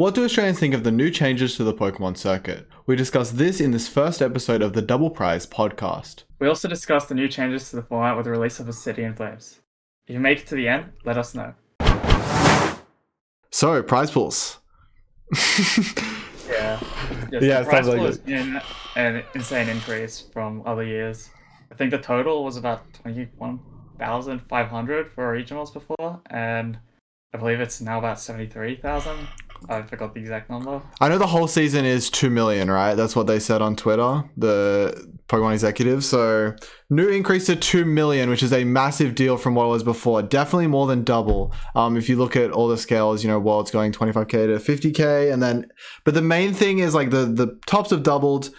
What do Australians think of the new changes to the Pokemon circuit? We discuss this in this first episode of the Double Prize podcast. We also discussed the new changes to the format with the release of Obsidian Flames. If you make it to the end, let us know. So, prize pools. Yeah. Yeah, the prize sounds pool like has been an insane increase from other years. I think the total was about 21,500 for regionals before, and I believe it's now about 73,000. I forgot the exact number. I know the whole season is 2 million, right? That's what they said on Twitter, the Pokemon executive. So, new increase to 2 million, which is a massive deal from what it was before. Definitely more than double. If you look at all the scales, World's going 25k to 50k, and then, but the main thing is like the tops have doubled,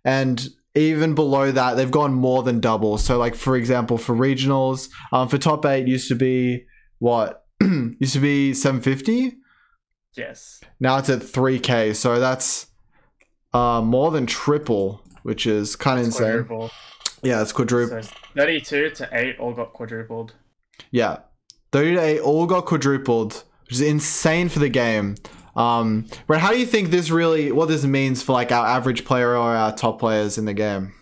and even below that, they've gone more than double. So, like for example, for regionals, for top 8 used to be what? Used to be 750. Yes. Now it's at 3k, so that's more than triple, which is kind of insane. Quadruple. Yeah, it's quadruple. So 32 to 8 all got quadrupled. Yeah, 30 to 8 all got quadrupled, which is insane for the game. Brent, how do you think what this means for like our average player or our top players in the game?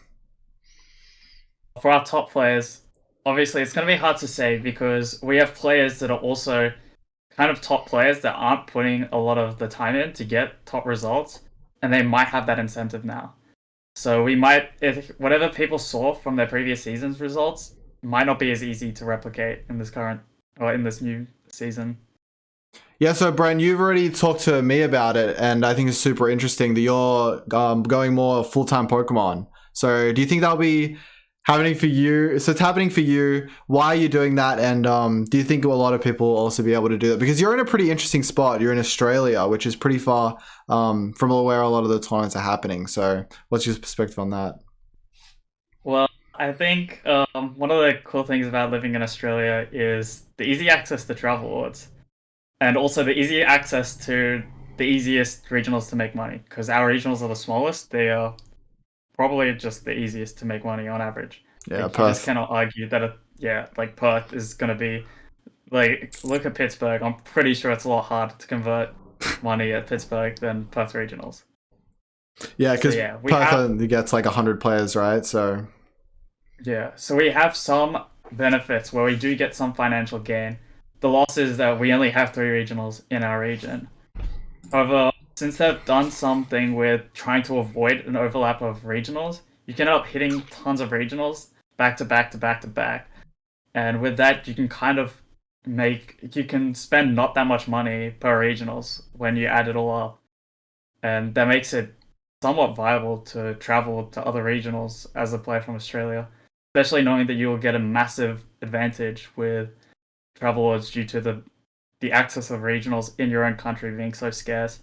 For our top players, obviously it's going to be hard to say because we have players that are also kind of top players that aren't putting a lot of the time in to get top results, and they might have that incentive now. So we might, if whatever people saw from their previous season's results, might not be as easy to replicate in this new season. Yeah, so Brent, you've already talked to me about it, and I think it's super interesting that you're going more full-time Pokemon. So do you think that'll be happening for you? So it's happening for you. Why are you doing that? And do you think a lot of people will also be able to do that? Because you're in a pretty interesting spot. You're in Australia, which is pretty far from where a lot of the tournaments are happening. So what's your perspective on that? Well, I think one of the cool things about living in Australia is the easy access to travel awards, and also the easy access to the easiest regionals to make money. Because our regionals are the smallest. They are probably just the easiest to make money on average. Yeah, like, Perth. You just cannot argue that like Perth is going to be, like, look at Pittsburgh. I'm pretty sure it's a lot harder to convert money at Pittsburgh than Perth regionals. Yeah, because Perth only gets like 100 players, right? So we have some benefits where we do get some financial gain. The loss is that we only have 3 regionals in our region. However, since they've done something with trying to avoid an overlap of regionals, you can end up hitting tons of regionals back to back to back to back. And with that, you can spend not that much money per regionals when you add it all up. And that makes it somewhat viable to travel to other regionals as a player from Australia, especially knowing that you will get a massive advantage with travel odds due to the access of regionals in your own country being so scarce.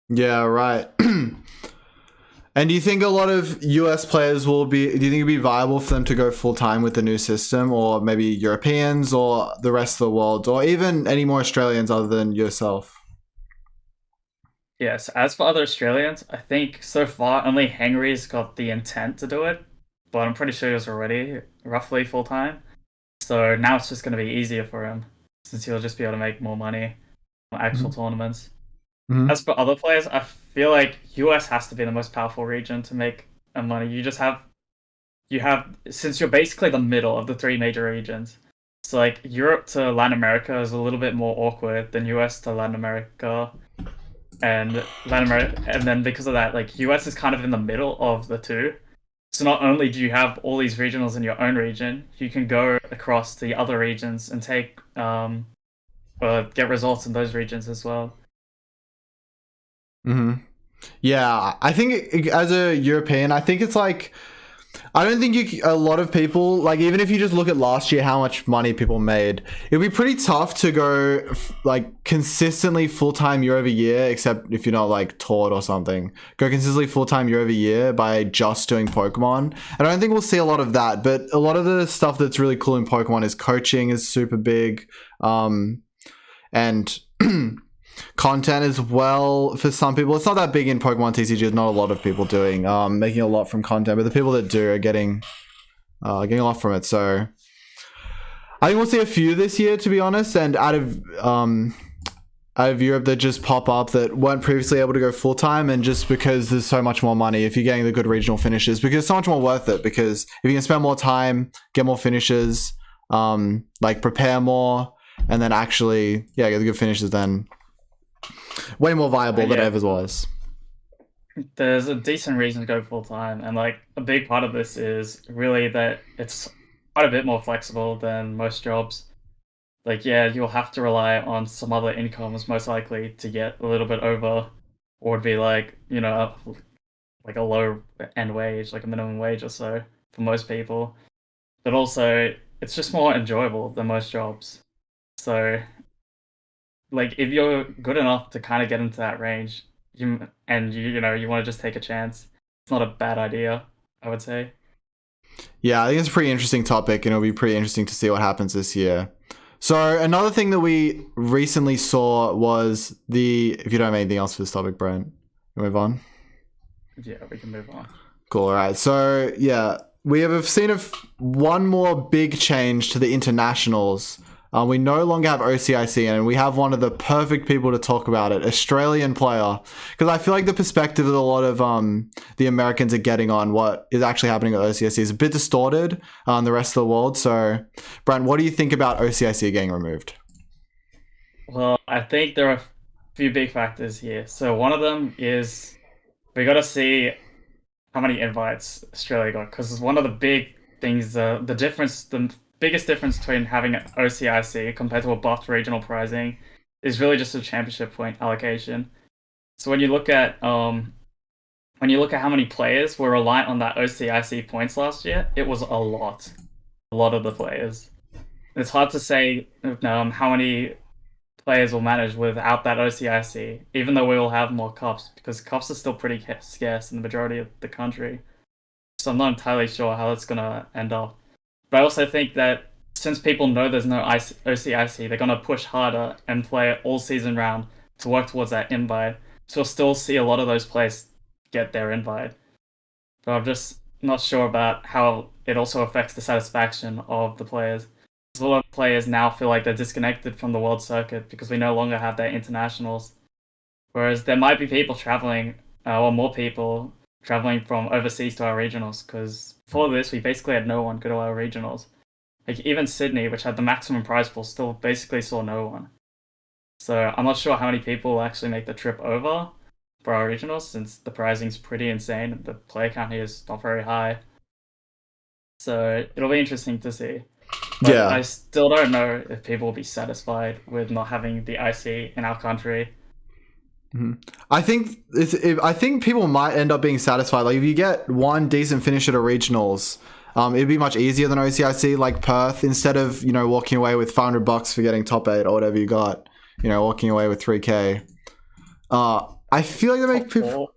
Yeah, right. And do you think a lot of US players do you think it'd be viable for them to go full time with the new system, or maybe Europeans or the rest of the world, or even any more Australians other than yourself? Yes, as for other Australians, I think so far only Henry's got the intent to do it, but I'm pretty sure he was already roughly full time. So now it's just going to be easier for him since he'll just be able to make more money on actual tournaments. Mm-hmm. As for other players, I feel like US has to be the most powerful region to make money. Since you're basically the middle of the 3 major regions. So like Europe to Latin America is a little bit more awkward than US to Latin America. And then because of that, like US is kind of in the middle of the 2. So not only do you have all these regionals in your own region, you can go across the other regions and take get results in those regions as well. Mm-hmm. Yeah, I think as a European, I think it's like, I don't think a lot of people, like even if you just look at last year, how much money people made, it'd be pretty tough to go like consistently full-time year over year, except if you're not like taught or something. Go consistently full-time year over year by just doing Pokemon. And I don't think we'll see a lot of that, but a lot of the stuff that's really cool in Pokemon is coaching is super big. And content as well for some people. It's not that big in Pokemon TCG. There's not a lot of people doing making a lot from content, but the people that do are getting a lot from it. So I think we'll see a few this year, to be honest. And out of out of Europe that just pop up that weren't previously able to go full time, and just because there's so much more money if you're getting the good regional finishes, because it's so much more worth it. Because if you can spend more time, get more finishes, like prepare more, and then actually, yeah, get the good finishes, then way more viable than it ever was. There's a decent reason to go full time, and like a big part of this is really that it's quite a bit more flexible than most jobs. Like, yeah, you'll have to rely on some other incomes most likely to get a little bit over, or would be like, like a low end wage, like a minimum wage or so for most people. But also, it's just more enjoyable than most jobs. So, like, if you're good enough to kind of get into that range, you want to just take a chance, it's not a bad idea, I would say. Yeah, I think it's a pretty interesting topic, and it'll be pretty interesting to see what happens this year. So another thing that we recently saw was if you don't have anything else for this topic, Brent, we'll move on. Yeah, we can move on. Cool. All right. So yeah, we have seen one more big change to the internationals. We no longer have OCIC, and we have one of the perfect people to talk about it, Australian player. Because I feel like the perspective that a lot of the Americans are getting on what is actually happening at OCIC is a bit distorted on the rest of the world. So, Brent, what do you think about OCIC getting removed? Well, I think there are a few big factors here. So one of them is we got to see how many invites Australia got, because one of the big things, the biggest difference between having an OCIC compared to a buffed regional prizing is really just a championship point allocation. So when you look at how many players were reliant on that OCIC points last year, it was a lot of the players. It's hard to say how many players will manage without that OCIC, even though we will have more cups, because cups are still pretty scarce in the majority of the country. So I'm not entirely sure how it's gonna end up. But I also think that since people know there's no OCIC, they're going to push harder and play all season round to work towards that invite. So we'll still see a lot of those players get their invite. But I'm just not sure about how it also affects the satisfaction of the players. Because a lot of players now feel like they're disconnected from the world circuit because we no longer have their internationals. Whereas there might be people traveling, or more people traveling from overseas to our regionals, because before this, we basically had no one go to our regionals. Like, even Sydney, which had the maximum prize pool, still basically saw no one. So I'm not sure how many people will actually make the trip over for our regionals, since the prizing's pretty insane and the player count here is not very high. So it'll be interesting to see. But Yeah. I still don't know if people will be satisfied with not having the IC in our country. Mm-hmm. I think people might end up being satisfied. Like, if you get one decent finish at a regionals, it'd be much easier than OCIC, like Perth. Instead of walking away with $500 for getting top 8 or whatever you got, walking away with 3K. I feel like they make people.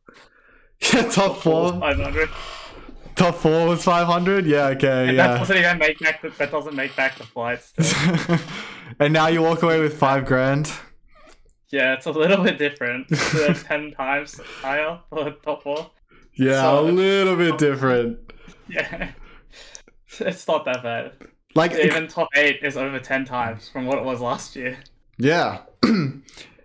Yeah, top 4. 500. Top 4 was 500. Yeah, okay, and yeah. That doesn't even make back. That doesn't make back the flights. And now you walk away with $5,000. Yeah, it's a little bit different. It's 10 times higher for the top 4. Yeah, so, a little bit different. Yeah, it's not that bad. Like, even top 8 is over 10 times from what it was last year. Yeah.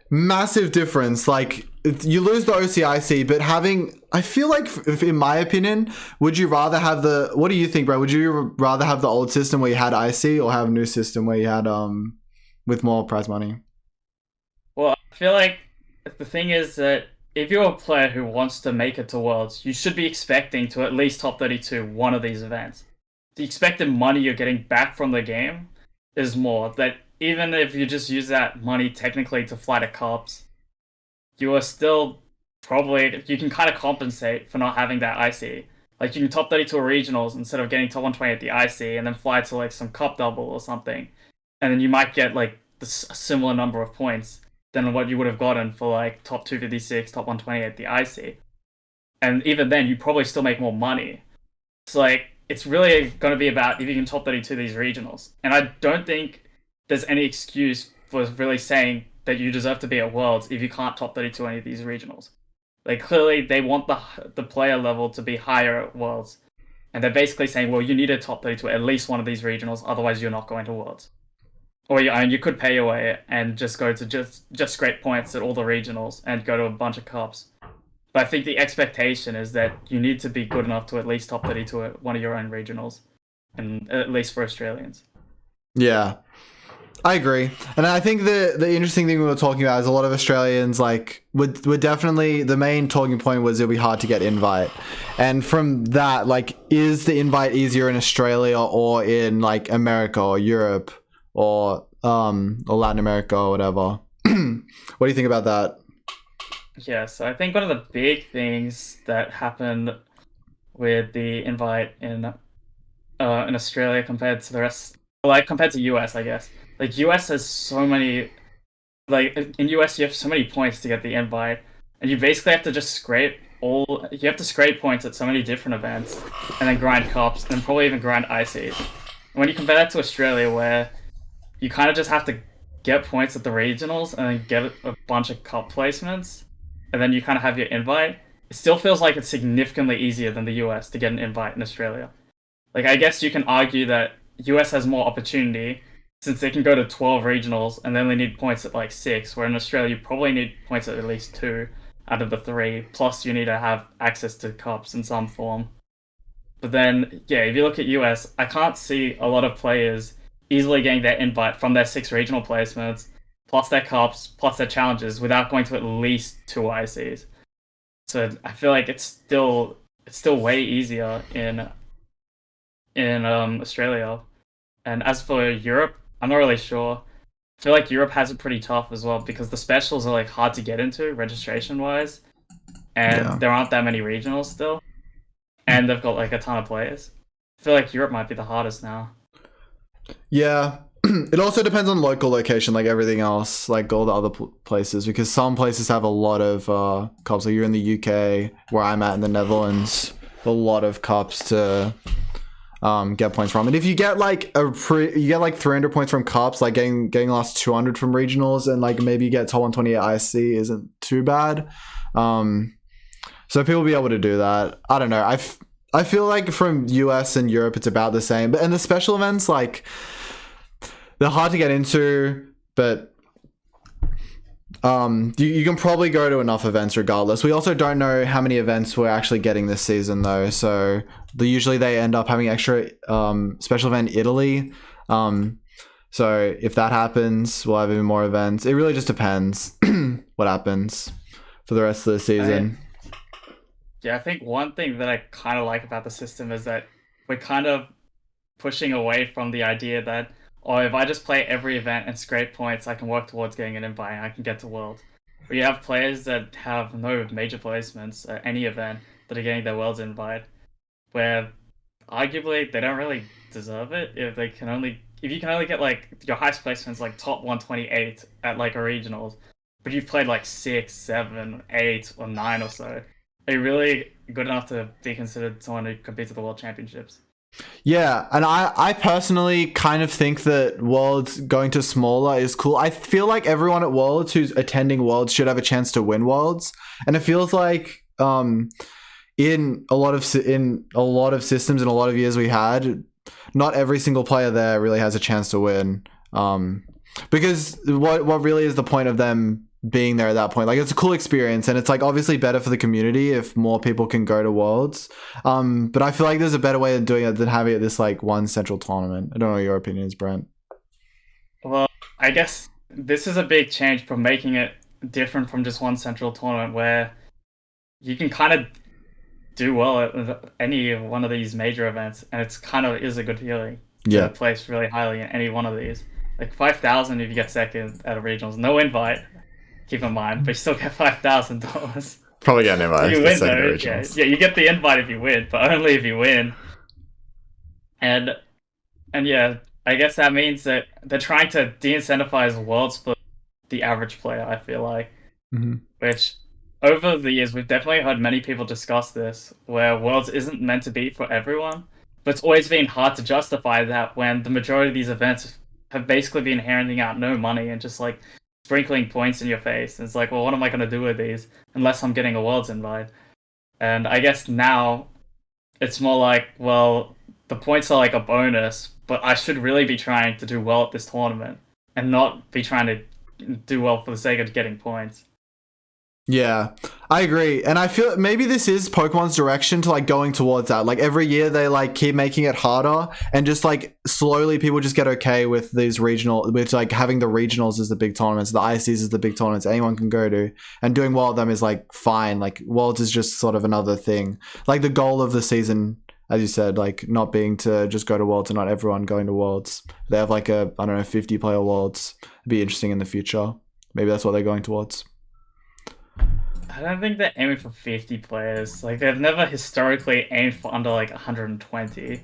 Massive difference. Like, you lose the OCIC, but I feel like, in my opinion, would you rather have what do you think, bro? Would you rather have the old system where you had IC, or have a new system where you had, with more prize money? Well, I feel like the thing is that if you're a player who wants to make it to Worlds, you should be expecting to at least top 32 one of these events. The expected money you're getting back from the game is more. That even if you just use that money technically to fly to cups, you are still you can kind of compensate for not having that IC. Like, you can top 32 regionals instead of getting top 120 at the IC, and then fly to like some cup double or something. And then you might get like a similar number of points than what you would have gotten for like top 256, top 120 at the IC. And even then, you probably still make more money. So like, it's really going to be about if you can top 32 these regionals. And I don't think there's any excuse for really saying that you deserve to be at Worlds if you can't top 32 any of these regionals. Like, clearly they want the player level to be higher at Worlds. And they're basically saying, well, you need a top 32 at least one of these regionals, otherwise you're not going to Worlds. Or you could pay your way and just go to just scrape points at all the regionals and go to a bunch of cups. But I think the expectation is that you need to be good enough to at least top 32 at one of your own regionals, and at least for Australians. Yeah, I agree. And I think the interesting thing we were talking about is a lot of Australians like would definitely, the main talking point was it'll be hard to get invite. And from that, like, is the invite easier in Australia or in like America or Europe or Latin America or whatever? What do you think about that? Yeah, so I think one of the big things that happened with the invite in Australia compared to the rest, like compared to US, I guess. Like US has so many, like in US you have so many points to get the invite, and you basically have to just you have to scrape points at so many different events, and then grind cups, and probably even grind ICs. And when you compare that to Australia, where you kind of just have to get points at the regionals and then get a bunch of cup placements, and then you kind of have your invite, it still feels like it's significantly easier than the US to get an invite in Australia. Like, I guess you can argue that US has more opportunity since they can go to 12 regionals and they only need points at like 6, where in Australia you probably need points at least 2 out of the 3, plus you need to have access to cups in some form. But then, yeah, if you look at US, I can't see a lot of players easily getting their invite from their 6 regional placements, plus their cups, plus their challenges, without going to at least 2 ICs. So I feel like it's still way easier in Australia. And as for Europe, I'm not really sure. I feel like Europe has it pretty tough as well because the specials are like hard to get into registration wise, Yeah. and there aren't that many regionals still, and they've got like a ton of players. I feel like Europe might be the hardest now. Yeah. It also depends on local location, like everything else, like all the other places, because some places have a lot of cups. Like you're in the UK, where I'm at in the Netherlands, a lot of cups to get points from. And if you get like you get like 300 points from cups, like getting last 200 from regionals, and like maybe you get top 120 at IC isn't too bad. So people will be able to do that. I don't know. I feel like from US and Europe it's about the same, but in the special events, like, they're hard to get into, but you can probably go to enough events regardless. We also don't know how many events we're actually getting this season though, so usually they end up having extra special event Italy. So if that happens, we'll have even more events. It really just depends what happens for the rest of the season. Yeah, I think one thing that I kind of like about the system is that we're kind of pushing away from the idea that, oh, if I just play every event and scrape points, I can work towards getting an invite and I can get to Worlds. But you have players that have no major placements at any event that are getting their Worlds invite, where arguably they don't really deserve it if you can only get like your highest placements like top 128 at like a regionals, but you've played like 6, 7, 8, or 9 or so. Are you really good enough to be considered someone who competes at the World Championships? Yeah, and I personally kind of think that Worlds going to smaller is cool. I feel like everyone at Worlds who's attending Worlds should have a chance to win Worlds, and it feels like in a lot of systems in a lot of years we had, not every single player there really has a chance to win. Because what really is the point of them being there at that point? Like, it's a cool experience, and it's like obviously better for the community if more people can go to Worlds. But I feel like there's a better way of doing it than having it this like one central tournament. I don't know what your opinion is, Brent. Well, I guess this is a big change from making it different from just one central tournament where you can kind of do well at any one of these major events, and it's kind of is a good feeling to place really highly in any one of these. Like 5,000 if you get second at a regionals, no invite. Keep in mind, but you still get $5,000. Probably get an invite. You win though, yeah, you get the invite if you win, but only if you win. And yeah, I guess that means that they're trying to de-incentivize Worlds for the average player. I feel like, which over the years we've definitely heard many people discuss this, where Worlds isn't meant to be for everyone, but it's always been hard to justify that when the majority of these events have basically been handing out no money and just like sprinkling points in your face. And it's like, well, what am I going to do with these unless I'm getting a Worlds invite? And I guess now it's more like, well, the points are like a bonus, but I should really be trying to do well at this tournament. and not be trying to do well for the sake of getting points. Yeah, I agree. And I feel maybe this is Pokemon's direction to like going towards that. Like every year they like keep making it harder and just like slowly people just get okay with these with like having the regionals as the big tournaments, the ICs as the big tournaments anyone can go to, and doing well at them is like fine. Like Worlds is just sort of another thing. Like the goal of the season, as you said, like not being to just go to Worlds and not everyone going to Worlds. They have like a, I don't know, 50 player Worlds. It'd be interesting in the future. Maybe that's what they're going towards. I don't think they're aiming for 50 players. Like they've never historically aimed for under like 120.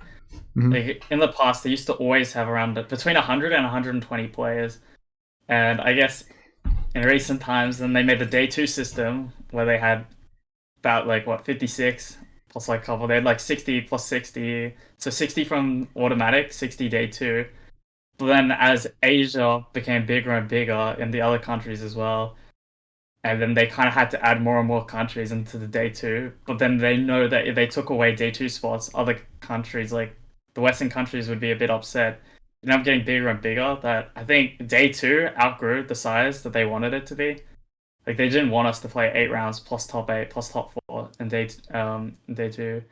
Mhm. Like in the past, they used to always have around between 100 and 120 players. And I guess in recent times, then they made the day two system where they had about like what 56 plus like couple. They had like 60 plus 60, so 60 from automatic, 60 day two. But then as Asia became bigger and bigger in the other countries as well, and then they kind of had to add more and more countries into the day two. But then they know that if they took away day two spots, other countries like the Western countries would be a bit upset. And I'm getting bigger and bigger. That I think day two outgrew the size that they wanted it to be. Like they didn't want us to play 8 rounds plus top eight plus top four in day two.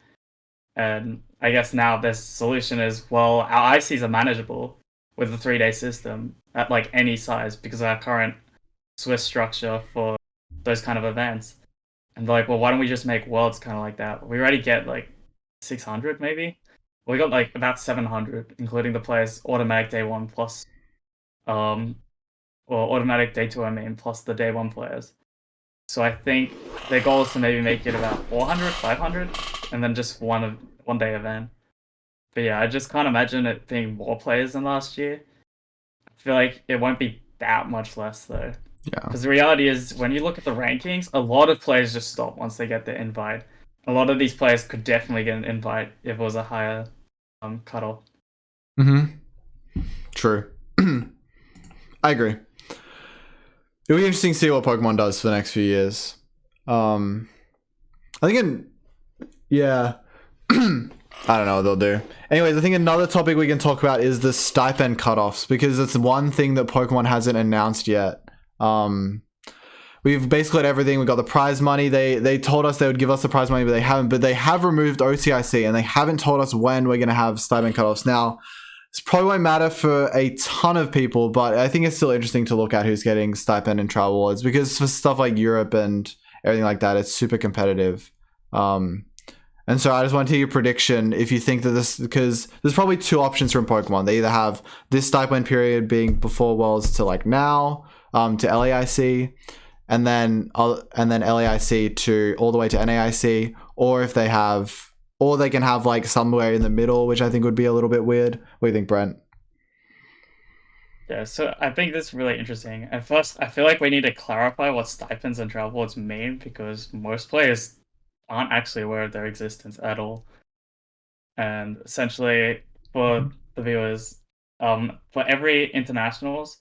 And I guess now their solution is well, our ICs are manageable with the 3 day system at like any size because of our current Swiss structure for those kind of events. And they're like, well, why don't we just make worlds kind of like that? We already get like 600 maybe. We got like about 700, including the players automatic day one plus, or automatic day two, I mean, plus the day one players. So I think their goal is to maybe make it about 400, 500, and then just one day event. But yeah, I just can't imagine it being more players than last year. I feel like it won't be that much less though. Yeah. Because the reality is, when you look at the rankings, a lot of players just stop once they get the invite. A lot of these players could definitely get an invite if it was a higher cutoff. True. I agree. It'll be interesting to see what Pokemon does for the next few years. I think yeah. I don't know what they'll do. Anyways, I think another topic we can talk about is the stipend cutoffs, because it's one thing that Pokemon hasn't announced yet. We've basically got everything. We got the prize money. They told us they would give us the prize money, but they haven't. But they have removed OTIC, and they haven't told us when we're going to have stipend cutoffs. Now, this probably won't matter for a ton of people, but I think it's still interesting to look at who's getting stipend and travel awards, because for stuff like Europe and everything like that, it's super competitive. And so I just want to hear your prediction if you think that this, because there's probably two options from Pokemon. They either have this stipend period being before Worlds to like now, to LAIC, and then LAIC to all the way to NAIC, or if they have, or they can have like somewhere in the middle, which I think would be a little bit weird. What do you think, Brent? Yeah, so I think this is really interesting. At first, I feel like we need to clarify what stipends and travel awards mean, because most players aren't actually aware of their existence at all. And essentially, for the viewers, for every internationals,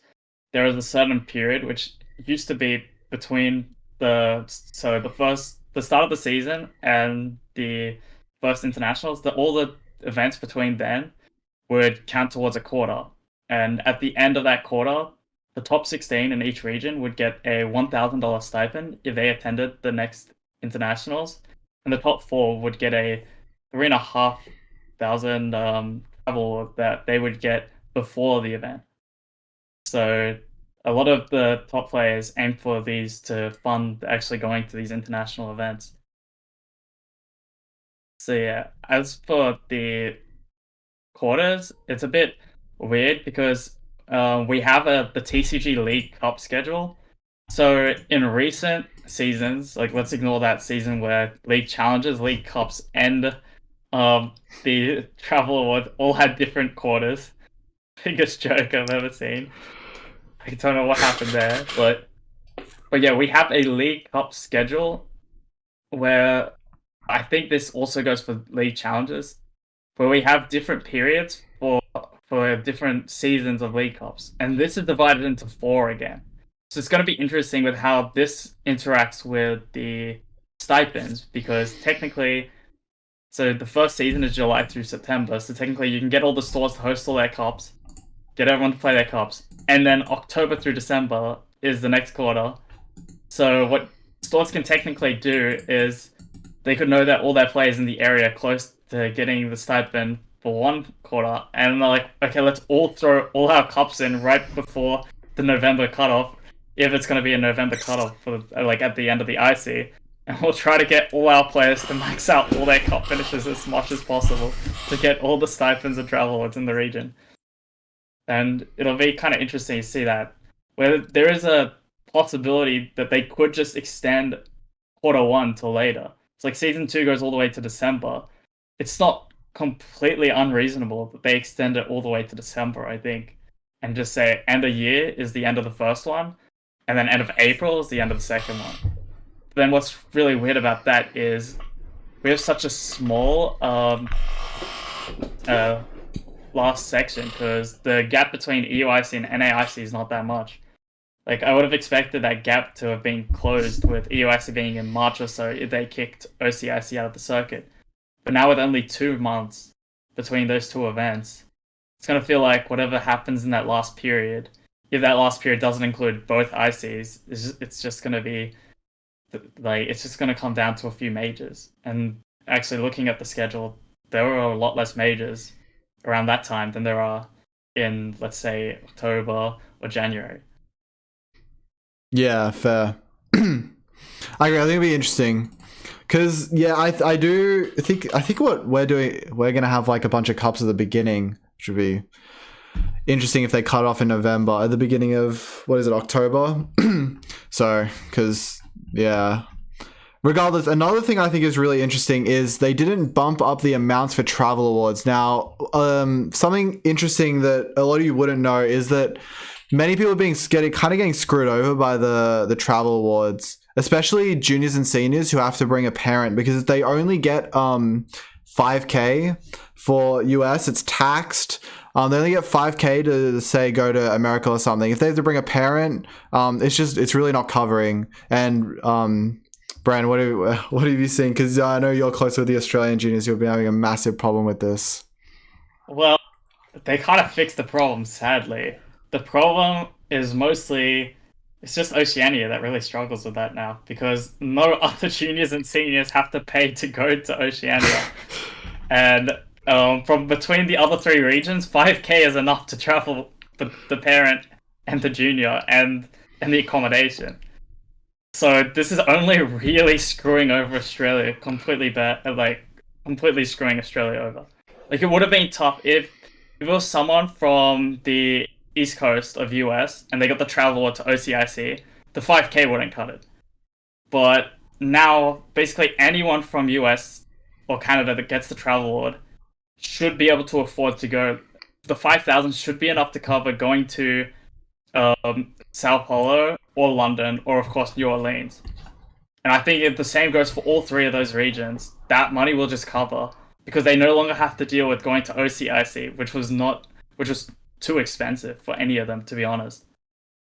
there is a certain period which used to be between the start of the season and the first internationals. All the events between then would count towards a quarter, and at the end of that quarter, the top 16 in each region would get a $1,000 stipend if they attended the next internationals, and the top four would get a 3,500 travel that they would get before the event. So a lot of the top players aim for these to fund actually going to these international events. So yeah, as for the quarters, it's a bit weird because we have the TCG League Cup schedule. So in recent seasons, like let's ignore that season where League Challenges, League Cups, and the Travel Awards all had different quarters. Biggest joke I've ever seen. I don't know what happened there, but yeah, we have a League Cup schedule where I think this also goes for League Challenges, where we have different periods for different seasons of League Cups, and this is divided into 4 again. So it's going to be interesting with how this interacts with the stipends, because technically, so the first season is July through September, so technically you can get all the stores to host all their cups, get everyone to play their cups, and then October through December is the next quarter. So what stores can technically do is they could know that all their players in the area close to getting the stipend for one quarter, and they're like, okay, let's all throw all our cups in right before the November cutoff, if it's going to be a November cutoff for like at the end of the IC, and we'll try to get all our players to max out all their cup finishes as much as possible to get all the stipends and travel awards in the region. And it'll be kind of interesting to see that, where there is a possibility that they could just extend quarter one till later. It's like season 2 goes all the way to December. It's not completely unreasonable that they extend it all the way to December, I think, and just say end of year is the end of the first one, and then end of April is the end of the second one. But then what's really weird about that is we have such a small last section, because the gap between EUIC and NAIC is not that much. Like, I would have expected that gap to have been closed with EUIC being in March or so if they kicked OCIC out of the circuit. But now with only 2 months between those two events, it's going to feel like whatever happens in that last period, if that last period doesn't include both ICs, it's just going to be, like, it's just going to come down to a few majors. And actually looking at the schedule, there are a lot less majors around that time than there are in, let's say, October or January. Yeah, fair. I agree. I think it'll be interesting. Because, yeah, I do think what we're doing, we're going to have like a bunch of cups at the beginning, which would be interesting if they cut off in November at the beginning of, what is it, October? So, because, yeah. Regardless, another thing I think is really interesting is they didn't bump up the amounts for travel awards. Now, something interesting that a lot of you wouldn't know is that many people are getting screwed over by the travel awards, especially juniors and seniors who have to bring a parent, because they only get 5K for US. It's taxed. They only get 5K to, say, go to America or something. If they have to bring a parent, it's really not covering. And Brent, what have you seen? Because I know you're close with the Australian juniors who have been having a massive problem with this. Well, they kind of fixed the problem, sadly. The problem is mostly, it's just Oceania that really struggles with that now, because no other juniors and seniors have to pay to go to Oceania. And from between the other 3 regions, 5K is enough to travel the parent and the junior and the accommodation. So this is only really screwing over Australia, completely screwing Australia over. Like, it would have been tough if it was someone from the East Coast of US and they got the travel award to OCIC, the 5K wouldn't cut it. But now, basically anyone from US or Canada that gets the travel award should be able to afford to go. The 5,000 should be enough to cover going to Sao Paulo or London or, of course, New Orleans. And I think if the same goes for all 3 of those regions, that money will just cover, because they no longer have to deal with going to OCIC, which was too expensive for any of them, to be honest.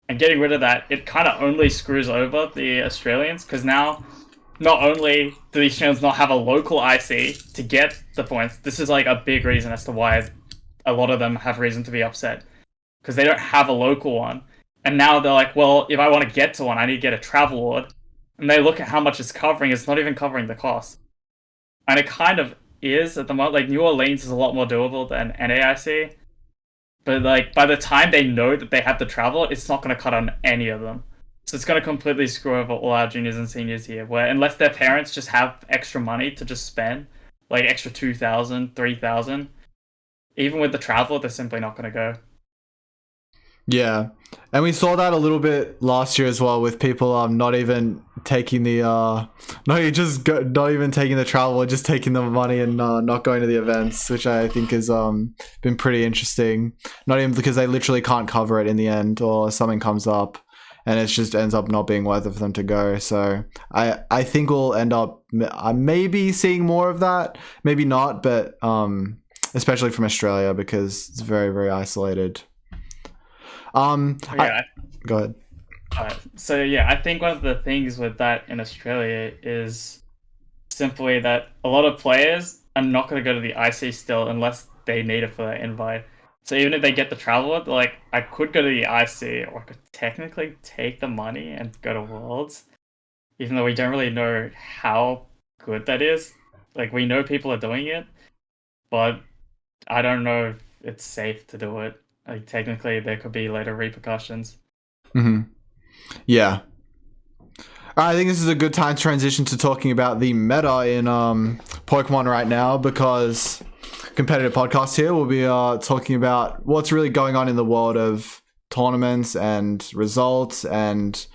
And getting rid of that, it kind of only screws over the Australians, because now not only do the Australians not have a local IC to get the points, this is like a big reason as to why a lot of them have reason to be upset, because they don't have a local one. And now they're like, well, if I want to get to one, I need to get a travel award. And they look at how much it's covering, it's not even covering the cost. And it kind of is at the moment. Like, New Orleans is a lot more doable than NAIC. But, like, by the time they know that they have the travel, it's not going to cut on any of them. So it's going to completely screw over all our juniors and seniors here, where unless their parents just have extra money to just spend, like extra 2,000, 3,000, even with the travel, they're simply not going to go. Yeah, and we saw that a little bit last year as well, with people not even taking the not even taking the travel, just taking the money and not going to the events, which I think has been pretty interesting. Not even because they literally can't cover it in the end, or something comes up and it just ends up not being worth it for them to go. So I think we'll end up maybe seeing more of that, maybe not, but especially from Australia, because it's very, very isolated. Yeah. Go ahead. So yeah, I think one of the things with that in Australia is simply that a lot of players are not going to go to the IC still unless they need it for their invite. So even if they get the travel, like I could go to the IC, or I could technically take the money and go to Worlds, even though we don't really know how good that is. Like we know people are doing it, but I don't know if it's safe to do it. Like technically, there could be later repercussions. Yeah. I think this is a good time to transition to talking about the meta in Pokemon right now, because competitive podcast here, we'll be talking about what's really going on in the world of tournaments and results. And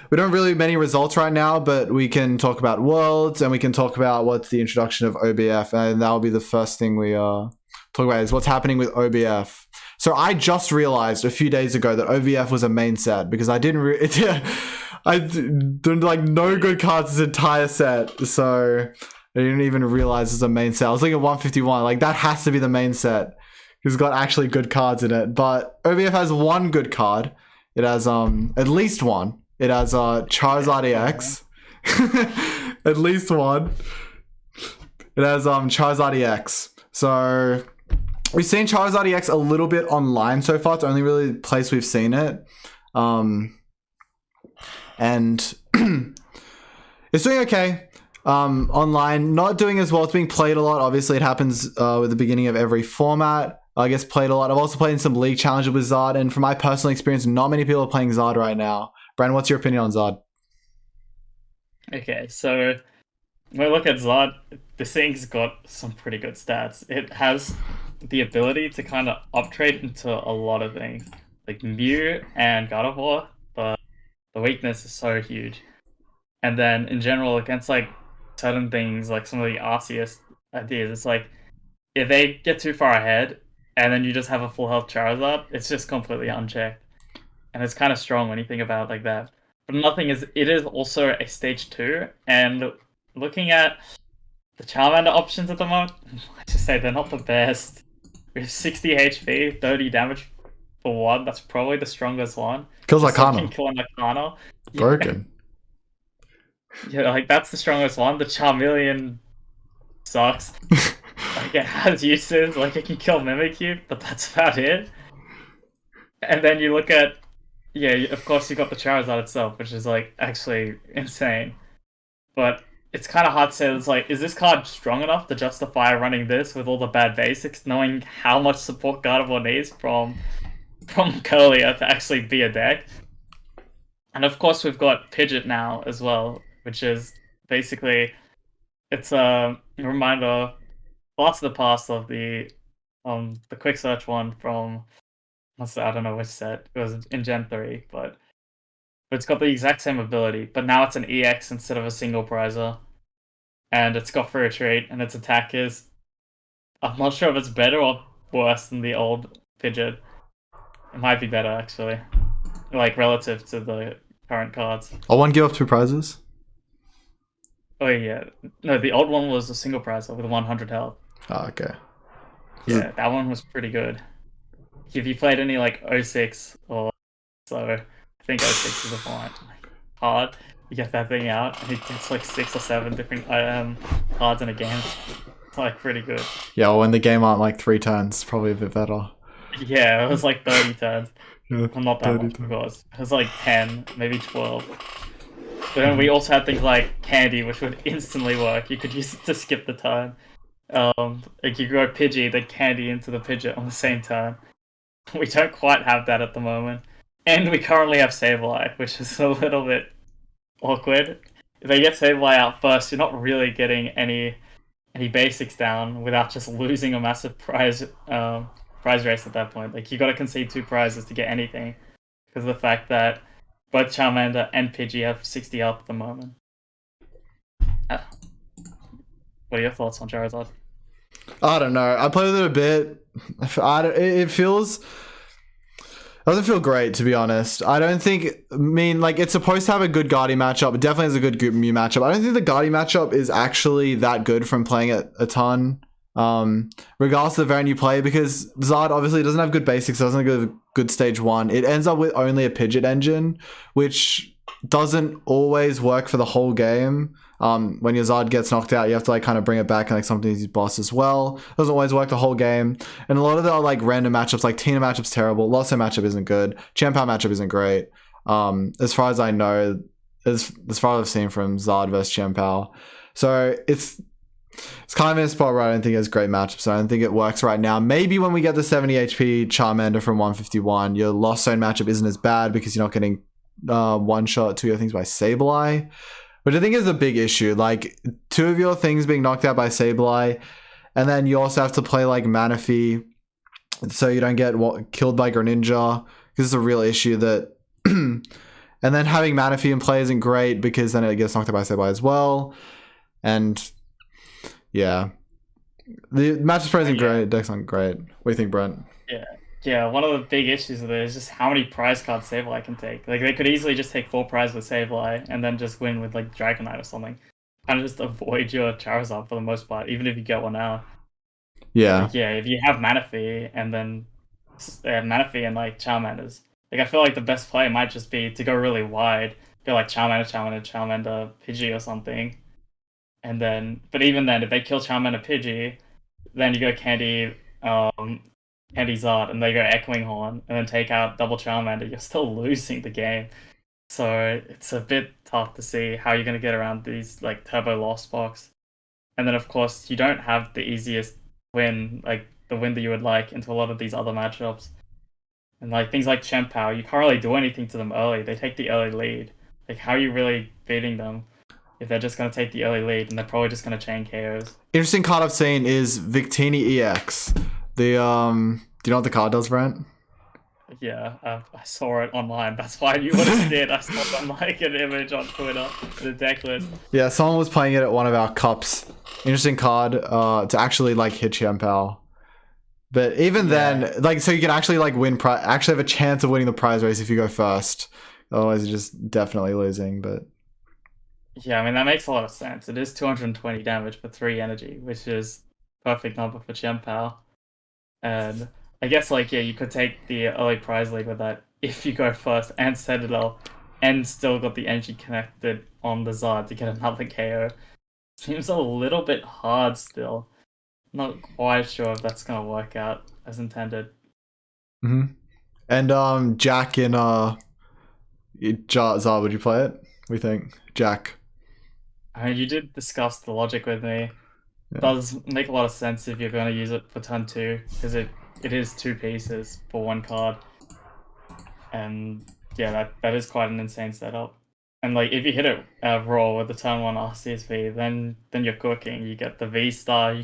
we don't really have many results right now, but we can talk about Worlds, and we can talk about what's the introduction of OBF, and that will be the first thing we talk about is what's happening with OBF. So I just realized a few days ago that OVF was a main set, because I didn't I didn't like no good cards this entire set, so I didn't even realize it's a main set. I was looking at 151, like that has to be the main set. It's got actually good cards in it, but OVF has one good card. It has at least one. It has Charizard EX, at least one. It has Charizard EX. So we've seen Charizard EX a little bit online so far. It's the only really place we've seen it. And it's doing okay. Online, not doing as well. It's being played a lot. Obviously, it happens with the beginning of every format. I guess played a lot. I've also played in some league challenges with Zada, and from my personal experience, not many people are playing Zada right now. Brent, what's your opinion on Zada? Okay, so when we look at Zod, this thing's got some pretty good stats. It has the ability to kind of uptrade into a lot of things, like Mew and Gardevoir, but the weakness is so huge. And then in general, against like certain things, like some of the RCS ideas, it's like if they get too far ahead and then you just have a full health Charizard, it's just completely unchecked. And it's kind of strong when you think about it like that. But nothing is, it is also a stage 2, and looking at the Charmander options at the moment, I just say they're not the best. We have 60 HP, 30 damage for one. That's probably the strongest one. Kills Arcana. Can kill an Arcana. Broken. Yeah, like that's the strongest one. The Charmeleon sucks. Like it has uses, like it can kill Mimikyu, but that's about it. And then you look at, yeah, of course you got the Charizard itself, which is like actually insane. But it's kind of hard to say. It's like, is this card strong enough to justify running this with all the bad basics, knowing how much support Gardevoir needs from Curlier to actually be a deck? And of course we've got Pidgeot now as well, which is basically, it's a reminder, blast of the past of the quick search one from, I don't know which set, it was in Gen 3, but it's got the exact same ability, but now it's an EX instead of a single prizer. And it's got free retreat, and its attack is, I'm not sure if it's better or worse than the old Pidgeot. It might be better, actually. Like, relative to the current cards. I won't give up 2 prizes. Oh, yeah. No, the old one was a single prizer with 100 health. Oh, okay. Yeah, that one was pretty good. If you played any, like, 06 or so, I think 06 is a fine. Hard. You get that thing out, and it gets like 6 or 7 different cards in a game. It's like pretty good. Yeah, well, when the game aren't like 3 turns, probably a bit better. Yeah, it was like 30 turns. Yeah, well, not that much, of course. It was like 10, maybe 12. But then we also had things like Candy, which would instantly work. You could use it to skip the turn. Like you go Pidgey, then Candy into the Pidgeot on the same turn. We don't quite have that at the moment. And we currently have Sableye, which is a little bit awkward. If they get Sableye out first, you're not really getting any basics down without just losing a massive prize race at that point. Like you got to concede 2 prizes to get anything, because of the fact that both Charmander and Pidgey have 60 health at the moment. What are your thoughts on Charizard? I don't know. I played with it a bit. It doesn't feel great, to be honest. I don't think, like, it's supposed to have a good Gotti matchup. It definitely has a good Mew matchup. I don't think the Gotti matchup is actually that good from playing it a ton, regardless of the variant you play, because Zard obviously doesn't have good basics, doesn't have good stage 1. It ends up with only a Pidgeot engine, which doesn't always work for the whole game. When your Zard gets knocked out, you have to like kind of bring it back and like sometimes use boss as well. Doesn't always work the whole game. And a lot of the like random matchups, like Tina matchup's terrible, Losso matchup isn't good, Champow matchup isn't great. As far as I know, as far as I've seen from Zard versus Champow. So it's kind of in a spot where I don't think it's great matchup, so I don't think it works right now. Maybe when we get the 70 HP Charmander from 151, your Lost Zone matchup isn't as bad because you're not getting one shot to your things by Sableye, which I think is a big issue. Like 2 of your things being knocked out by Sableye, and then you also have to play like Manaphy so you don't get killed by Greninja, because it's a real issue that and then having Manaphy in play isn't great because then it gets knocked out by Sableye as well. And yeah, the match is isn't great, deck's not great. What do you think, Brent? Yeah, one of the big issues with it is just how many prize cards Sableye can take. Like, they could easily just take 4 prize with Sableye and then just win with, like, Dragonite or something. Kind of just avoid your Charizard for the most part, even if you get one out. Yeah. Like, yeah, if you have Manaphy and then Manaphy and, like, Charmanders. Like, I feel like the best play might just be to go really wide. Go, like, Charmander, Pidgey or something. And then, but even then, if they kill Charmander, Pidgey, then you go Candy Zard, and they go Echoing Horn, and then take out double Charmander, you're still losing the game. So it's a bit tough to see how you're going to get around these like Turbo Lost Box. And then of course you don't have the easiest win, like the win that you would like into a lot of these other matchups. And like things like Champow, you can't really do anything to them early. They take the early lead. Like, how are you really beating them if they're just going to take the early lead and they're probably just going to chain KOs? Interesting card I've seen is Victini EX. The do you know what the card does, Brent? Yeah, I saw it online. That's why I knew what it did. I saw it on like an image on Twitter, the deck list. Yeah, someone was playing it at one of our cups. Interesting card to actually like hit Champow. But even then, like, so you can actually like win, actually have a chance of winning the prize race if you go first. Otherwise, you're just definitely losing. But yeah, I mean that makes a lot of sense. It is 220 damage for 3 energy, which is perfect number for Champow. And I guess, like, yeah, you could take the early prize lead with that if you go first and Citadel and still got the energy connected on the Zard to get another KO. Seems a little bit hard still. Not quite sure if that's going to work out as intended. Mm-hmm. And Jack in Zard, would you play it? What do you think? Jack. I mean, you did discuss the logic with me. Yeah. Does make a lot of sense if you're going to use it for turn 2, because it is 2 pieces for 1 card. And yeah, that is quite an insane setup. And like, if you hit it raw with the turn 1 RCSV, then you're cooking. You get the V star,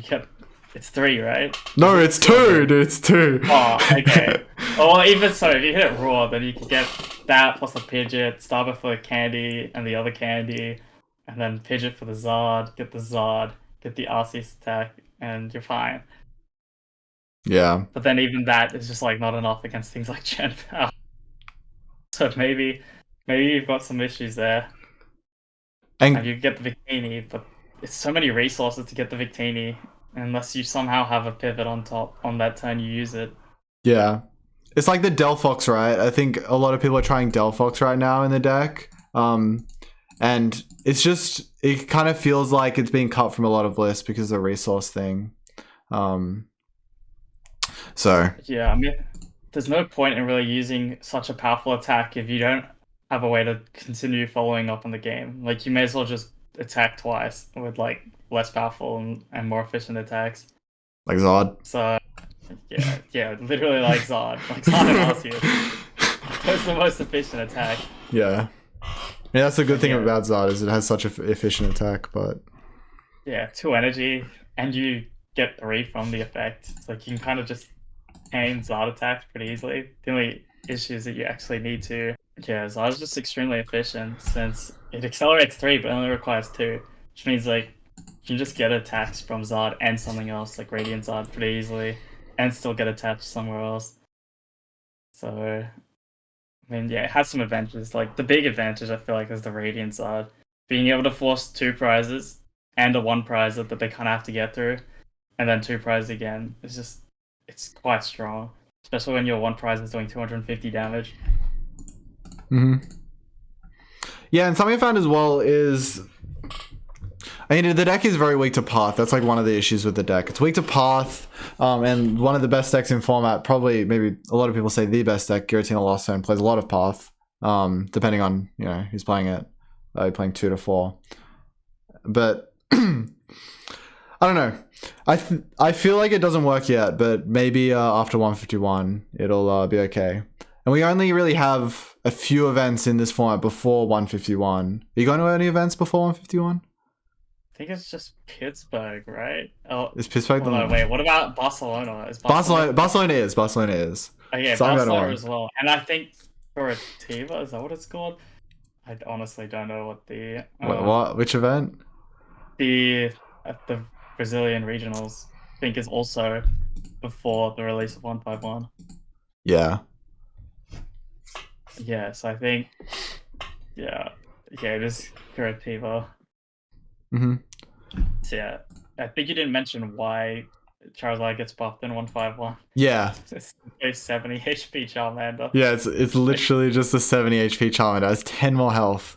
it's 3, right? No, it's 2, dude, it's 2. Oh, okay. Well, even so, if you hit it raw, then you can get that plus the Pidgeot, Starber for the candy and the other candy, and then Pidgeot for the Zard, get the RCS attack, and you're fine. Yeah. But then even that is just like not enough against things like Chen-Pao. So maybe you've got some issues there. And you get the Victini, but it's so many resources to get the Victini, unless you somehow have a pivot on top on that turn you use it. Yeah. It's like the Delphox, right? I think a lot of people are trying Delphox right now in the deck. And it's just, it kind of feels like it's being cut from a lot of lists because of the resource thing. So yeah, I mean, there's no point in really using such a powerful attack if you don't have a way to continue following up on the game. Like, you may as well just attack twice with like less powerful and more efficient attacks. Like Zod. So yeah, literally like Zod. Like Zod and Arceus. That's the most efficient attack. Yeah. Yeah, that's the good thing about Zod is it has such an efficient attack, but yeah, 2 energy and you get 3 from the effect. It's like you can kind of just aim Zod attacks pretty easily. The only issue is that you actually need to. Yeah, Zod's just extremely efficient since it accelerates 3 but only requires 2, which means like you can just get attacks from Zod and something else like Radiant Zod pretty easily and still get attached somewhere else. So I mean, yeah, it has some advantages. Like, the big advantage, I feel like, is the Radiant Zard. Being able to force 2 prizes and a 1 prize that they kind of have to get through, and then 2 prizes again. It's quite strong. Especially when your 1 prize is doing 250 damage. Mm-hmm. Yeah, and something I found as well is, I mean, the deck is very weak to Path. That's like one of the issues with the deck. It's weak to Path, and one of the best decks in format, probably maybe a lot of people say the best deck, Giratina Lost Zone, plays a lot of Path, depending on, you know, who's playing it. Playing 2 to 4. But I don't know. I feel like it doesn't work yet, but maybe after 151 it'll be okay. And we only really have a few events in this format before 151. Are you going to any events before 151? I think it's just Pittsburgh, right? Oh, Is Pittsburgh the... no, wait, what about Barcelona? Barcelona is. Okay, So Barcelona as well. And I think Curitiba, is that what it's called? I honestly don't know what the... what? Which event? The Brazilian regionals, I think, is also before the release of 151. Yeah. Yes, I think... Yeah, it is Curitiba. Mm-hmm. So yeah, I think you didn't mention why Charizard gets buffed in 151. Yeah. It's a 70 HP Charmander. Yeah, it's literally just a 70 HP Charmander. It has 10 more health.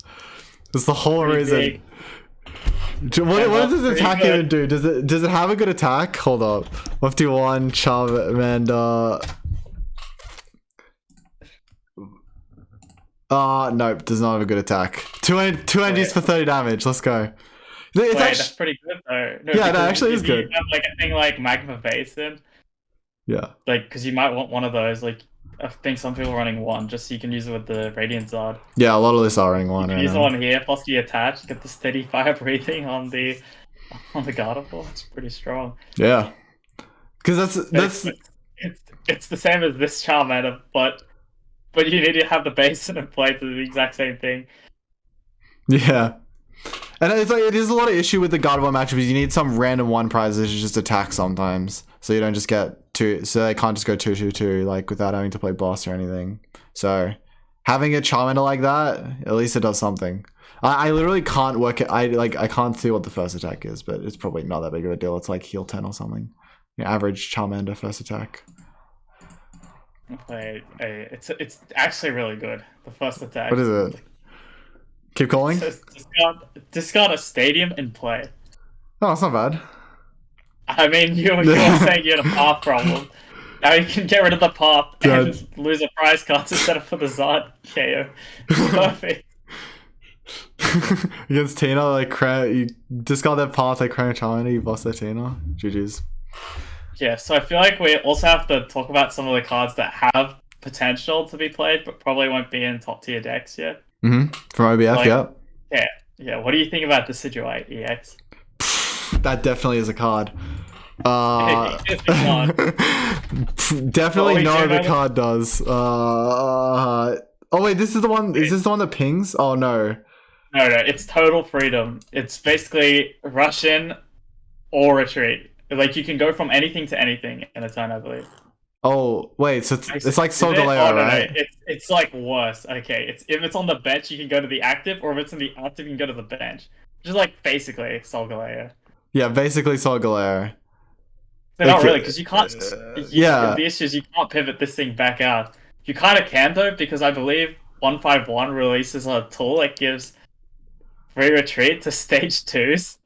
That's the whole reason. What does this attack even do? Does it have a good attack? Hold up. 51 Charmander. Nope, does not have a good attack. Two energies for 30 damage. Let's go. That's pretty good though. No, yeah, that actually is good. You have like a thing like Magma Basin. Yeah. Like, because you might want one of those. Like, I think some people are running one just so you can use it with the Radiant Zard. Yeah, a lot of this are running one. You can use one here, plus you attach, get the steady fire breathing on the Gardevoir. It's pretty strong. Yeah. Because it's the same as this Charmander, but you need to have the basin in play to do the exact same thing. Yeah. And it's like, it is a lot of issue with the Gardevoir matchup because you need some random one prizes to just attack sometimes. So you don't just get two, so they can't just go 2/2/2 like without having to play boss or anything. So having a Charmander like that, at least it does something. I literally can't work it. I can't see what the first attack is, but it's probably not that big of a deal. It's like heal 10 or something. Average Charmander first attack. It's actually really good. The first attack. What is it? Keep calling? Discard a stadium in play. Oh, it's not bad. I mean, you were saying you had a path problem. Now you can get rid of the path and lose a prize card to set up for the Zard KO. Perfect. Against Tina, like, you discard that path, like Crown Charmander, you boss that Tina. GG's. Yeah, so I feel like we also have to talk about some of the cards that have potential to be played, but probably won't be in top tier decks yet. Mm-hmm. From OBF, yeah. Yeah, what do you think about the Decidueye EX? That definitely is a card. Well, Definitely no other card does. Oh wait, this is the one. Is this the one that pings? Oh no. No, it's total freedom. It's basically rush in or retreat. Like you can go from anything to anything in a turn, I believe. Oh wait, so it's like Solgaleo, right? No. It's like worse. Okay, if it's on the bench, you can go to the active, or if it's in the active, you can go to the bench. Which is like basically Solgaleo. Yeah, basically Solgaleo. But not really, because you can't. Yeah. The issue is you can't pivot this thing back out. You kind of can though, because I believe 151 releases a tool that gives free retreat to stage 2s.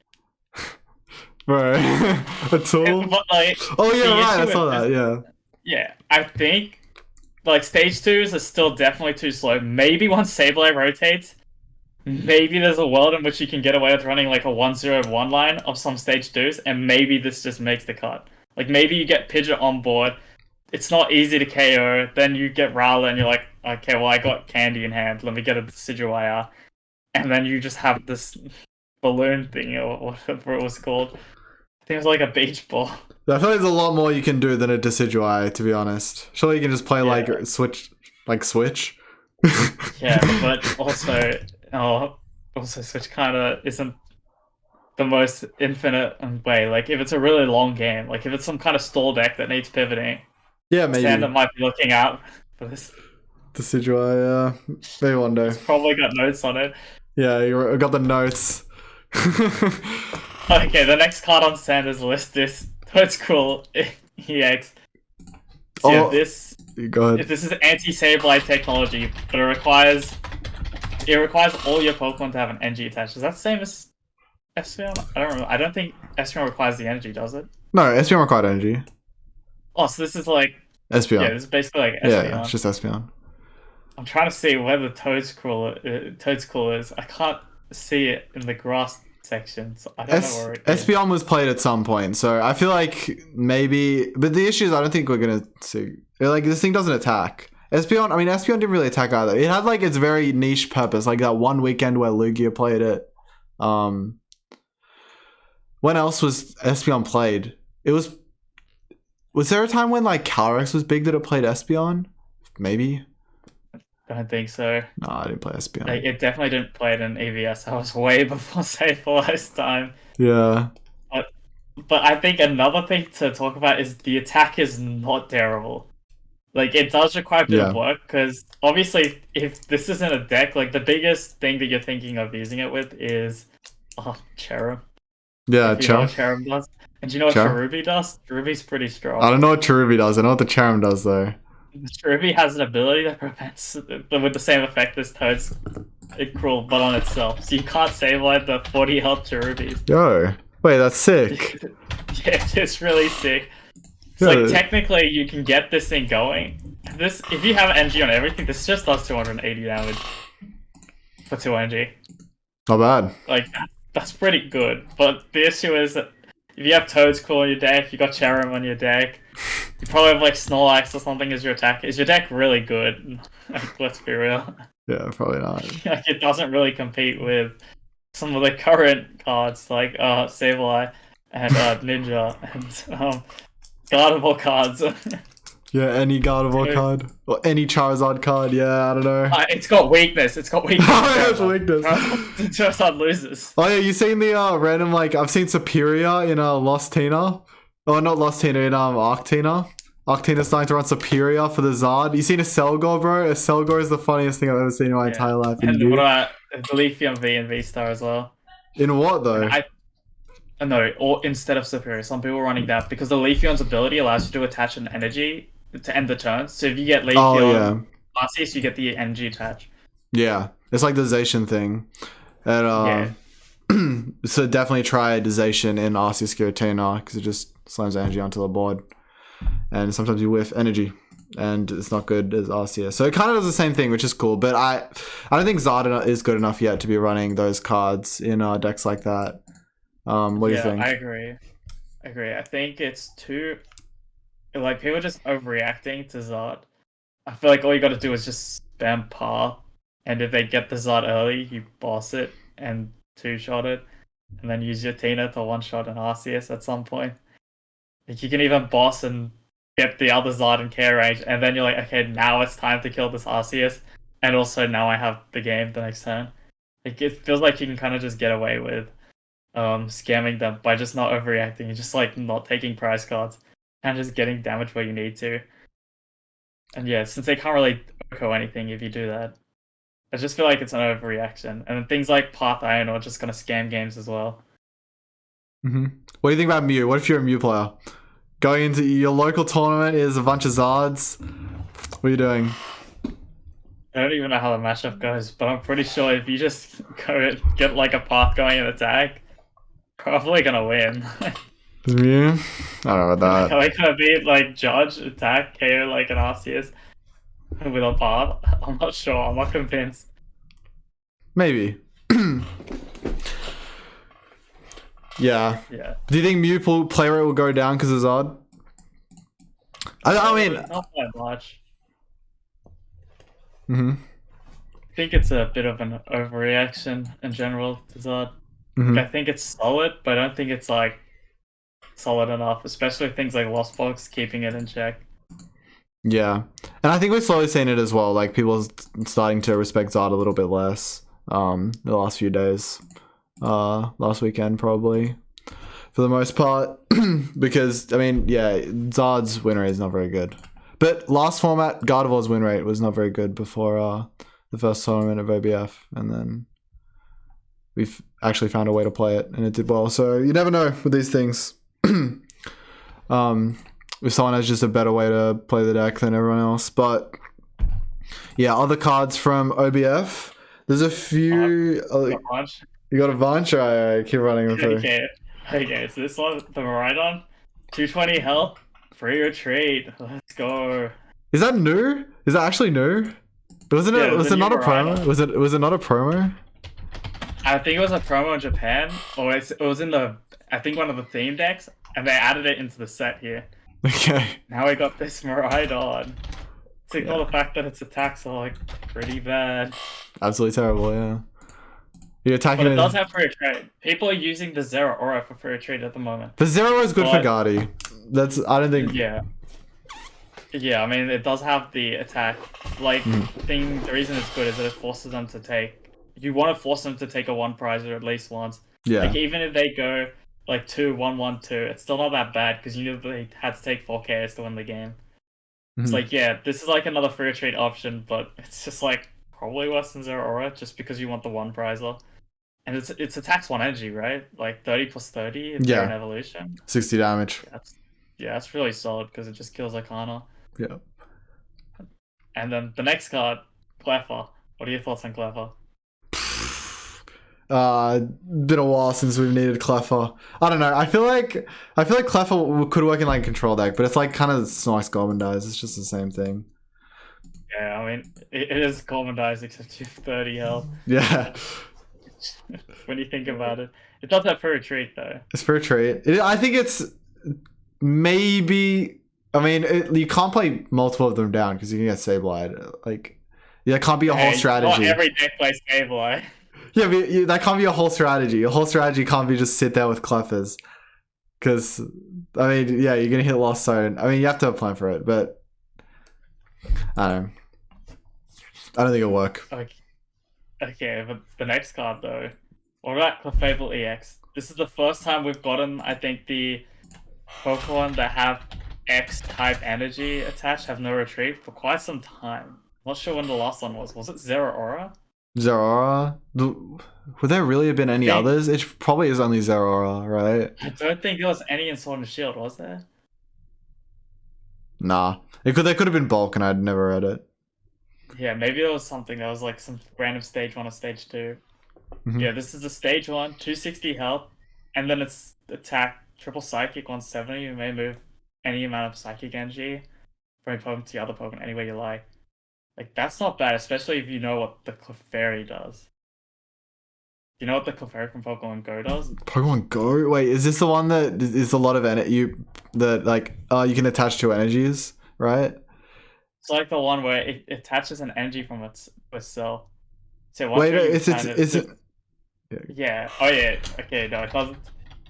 Bro, a tool? But, like, oh yeah, right. I saw that. Yeah. Yeah, I think like stage 2s are still definitely too slow. Maybe once Sableye rotates, maybe there's a world in which you can get away with running like a 1-0-1 line of some stage 2s, and maybe this just makes the cut. Like maybe you get Pidgeot on board, it's not easy to KO, then you get Rowlet and you're like, okay, well I got Candy in hand, let me get a Decidueye out. And then you just have this balloon thing or whatever it was called. I think it was like a beach ball. I feel like there's a lot more you can do than a Decidueye, to be honest. Surely you can just play like Switch. Yeah, but also Switch kind of isn't the most infinite way. Like if it's a really long game, like if it's some kind of stall deck that needs pivoting, yeah, maybe Sander might be looking out for this. Decidueye, maybe one day. It's probably got notes on it. Yeah, you got the notes. Okay, the next card on Sander's list is it's cool. EX. So go ahead. this is anti-Sableye technology, but it requires it requires all your Pokemon to have an energy attached. Is that the same as Espeon? I don't remember. I don't think Espeon requires the energy, does it? No, Espeon required energy. Oh, so this is like Espeon. this is basically like Yeah, Espeon. it's just Espeon. I'm trying to see where the Toedscool is. I can't see it in the grass section, so I don't know where it is. Espeon was played at some point, so I feel like maybe. But the issue is, I don't think we're gonna see. Like, this thing doesn't attack. Espeon didn't really attack either. It had like its very niche purpose, like that one weekend where Lugia played it. When else was Espeon played? Was there a time when like Calyrex was big that it played Espeon? Maybe. I don't think so. No, I didn't play Espeon. Like, it definitely didn't play it in EVS. That was way before Sableye time. Yeah. But I think another thing to talk about is the attack is not terrible. Like, it does require a bit of work, because obviously if this isn't a deck, like the biggest thing that you're thinking of using it with is Cherub. Yeah, Cherub. You know what Cherub does? And do you know what Cherubi does? Cherubi's pretty strong. I don't know what Cherubi does. I know what the Cherub does though. Cherubi has an ability that prevents with the same effect as Toad's Cruel, but on itself. So you can't save like the 40 health Cherubis. Yo, wait, that's sick. Yeah, it's really sick. So like technically you can get this thing going. This, if you have energy on everything, this just does 280 damage for 2 energy. Not bad. Like, that's pretty good. But the issue is that if you have Toedscool on your deck, you got Cherub on your deck, you probably have like Snorlax or something as your attack. Is your deck really good? Like, let's be real. Yeah, probably not. Like, it doesn't really compete with some of the current cards like Sableye and Ninja and Gardevoir cards. Yeah, any Gardevoir card or any Charizard card. Yeah, I don't know. It's got weakness. It's got weakness. Oh, it's weakness. Charizard loses. Oh yeah, you seen the random like I've seen Superior in Lost Tina. Oh, not Lost Tina, in Arctina. Arctina's starting to run Superior for the Zard. You seen a Selgor, bro? A Selgor is the funniest thing I've ever seen in my entire life. And what about the Leafeon V and V-Star as well? In what though? No, or instead of Superior. Some people are running that because the Leafeon's ability allows you to attach an energy to end the turn. So if you get Leafeon Arceus, you get the energy attach. Yeah. It's like the Zacian thing. And so definitely try Zacian in Arceus Giratina because it just slams energy onto the board. And sometimes you whiff energy. And it's not good as Arceus. So it kind of does the same thing, which is cool. But I don't think Zada is good enough yet to be running those cards in decks like that. What do you think? I agree. I think it's too... Like, people are just overreacting to Zard. I feel like all you gotta do is just spam Path. And if they get the Zard early, you boss it and 2-shot it. And then use your Tina to 1-shot an Arceus at some point. Like, you can even boss and get the other Zard in care range, and then you're like, okay, now it's time to kill this Arceus, and also now I have the game the next turn. Like, it feels like you can kind of just get away with scamming them by just not overreacting, and just like not taking prize cards, and just getting damage where you need to. And yeah, since they can't really echo anything if you do that, I just feel like it's an overreaction. And then things like Path Iron are just gonna scam games as well. What do you think about Mew? What if you're a Mew player? Going into your local tournament is a bunch of Zards. What are you doing? I don't even know how the matchup goes, but I'm pretty sure if you just go get like a Path going and attack, probably gonna win. Mew? I don't know about that. Are we gonna beat like Judge, attack, KO like an Arceus with a Path? I'm not sure. I'm not convinced. Maybe. Yeah. Do you think Mew play rate will go down because of Zard? I mean, not that much. I think it's a bit of an overreaction in general to Zard. Like, I think it's solid, but I don't think it's like solid enough, especially things like Lost Box keeping it in check. Yeah, and I think we're slowly seeing it as well. Like, people starting to respect Zard a little bit less the last few days. Last weekend probably for the most part because I mean Zard's win rate is not very good, but last format Gardevoir's win rate was not very good before the first tournament of OBF, and then we've actually found a way to play it and it did well. So you never know with these things. If someone has just a better way to play the deck than everyone else. But yeah, other cards from OBF There's a few. Got a bunch. You got a bunch? Alright, keep running them through. Okay, so this one, the Maridon, 220 health, free retreat. Let's go. Is that new? Is that actually new? Wasn't it? Yeah, Was the it not a new promo? Maridon. Was it not a promo? I think it was a promo in Japan, or it was in I think one of the theme decks, and they added it into the set here. Okay. Now we got this Maridon. To ignore the fact that its attacks are like pretty bad. Absolutely terrible, yeah. You're attacking But it does have free trade. People are using the Zero Aura for free trade at the moment. The Zero is good for Gotti. I don't think. Yeah. Yeah, I mean, it does have the attack. Like, the reason it's good is that it forces them to take. You want to force them to take a one prizer at least once. Yeah. Like, even if they go like 2-1-1-2, it's still not that bad because you know they had to take 4 KS to win the game. It's like, yeah, this is like another free trade option, but it's just like probably worse than Zero Aura just because you want the one prizer. And it's attacks 1 energy, right? Like 30 plus 30 if you're an evolution. 60 damage. That's really solid because it just kills Arcana. Yeah. And then the next card, Cleffa. What are your thoughts on Cleffa? Been a while since we've needed Cleffa. I don't know. I feel like Cleffa could work in like control deck, but it's like kind of Snorlax Gourmandize. It's just the same thing. Yeah, I mean it is Gourmandize except you have 30 health. Yeah. When you think about it, it does have for a treat though. It's for a treat. I think it's maybe. I mean, you can't play multiple of them down because you can get Sableye. Like, that can't be a whole strategy. Not every deck plays Sableye. Yeah, but that can't be a whole strategy. A whole strategy can't be just sit there with Cleffers. Because, I mean, yeah, you're going to hit Lost Zone. I mean, you have to have a plan for it, but I don't know. I don't think it'll work. Okay, but the next card, though. What about Clefable EX? This is the first time we've gotten, I think, the Pokemon that have X-type energy attached have no retreat for quite some time. Not sure when the last one was. Was it Zero Aura? Zero Aura? Would there really have been any others? It probably is only Zero Aura, right? I don't think there was any in Sword and Shield, was there? Nah. There could have been Bulk and I'd never read it. Yeah, maybe there was something that was like some random stage 1 or stage 2. Yeah, this is a stage 1, 260 health, and then it's attack, triple psychic, 170. You may move any amount of psychic energy from a Pokemon to the other Pokemon any way you like. Like, that's not bad, especially if you know what the Clefairy does. Do you know what the Clefairy from Pokemon Go does? Pokemon Go? Wait, is this the one that is a lot of energy? You can attach 2 energies, right? It's like the one where it attaches an energy from its cell. So wait, is it? Yeah. Oh yeah. Okay. No, it doesn't.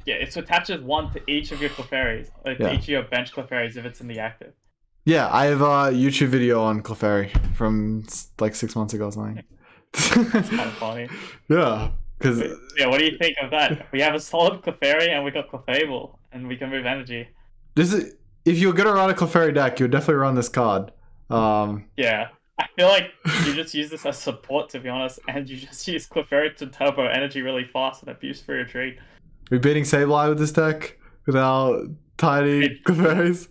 Yeah, it attaches 1 to each of your Clefairies, like to each of your bench Clefairies if it's in the active. Yeah, I have a YouTube video on Clefairy from like 6 months ago or something. That's kind of funny. Yeah, because what do you think of that? We have a solid Clefairy and we got Clefable, and we can move energy. If you're gonna run a Clefairy deck, you would definitely run this card. Yeah, I feel like you just use this as support, to be honest, and you just use Clefairy to turbo energy really fast and abuse for your retreat. We're beating Sableye with this deck with our tiny Clefairies.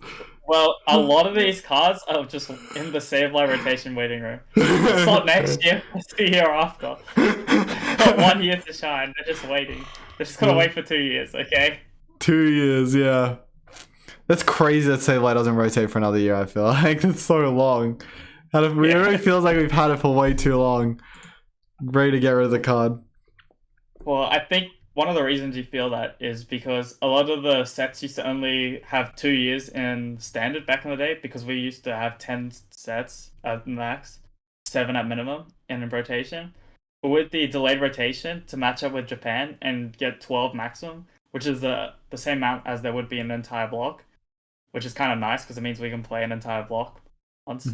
Well, a lot of these cards are just in the Sableye rotation waiting room. It's not next year, it's the year after. Got 1 year to shine, they're just waiting. They're just gonna wait for 2 years, okay? 2 years, yeah. That's crazy that Sableye doesn't rotate for another year, I feel like. That's so long. It really feels like we've had it for way too long. Ready to get rid of the card. Well, I think one of the reasons you feel that is because a lot of the sets used to only have 2 years in standard back in the day, because we used to have 10 sets at max, 7 at minimum in rotation. But with the delayed rotation to match up with Japan and get 12 maximum, which is the same amount as there would be an entire block, which is kind of nice because it means we can play an entire block once.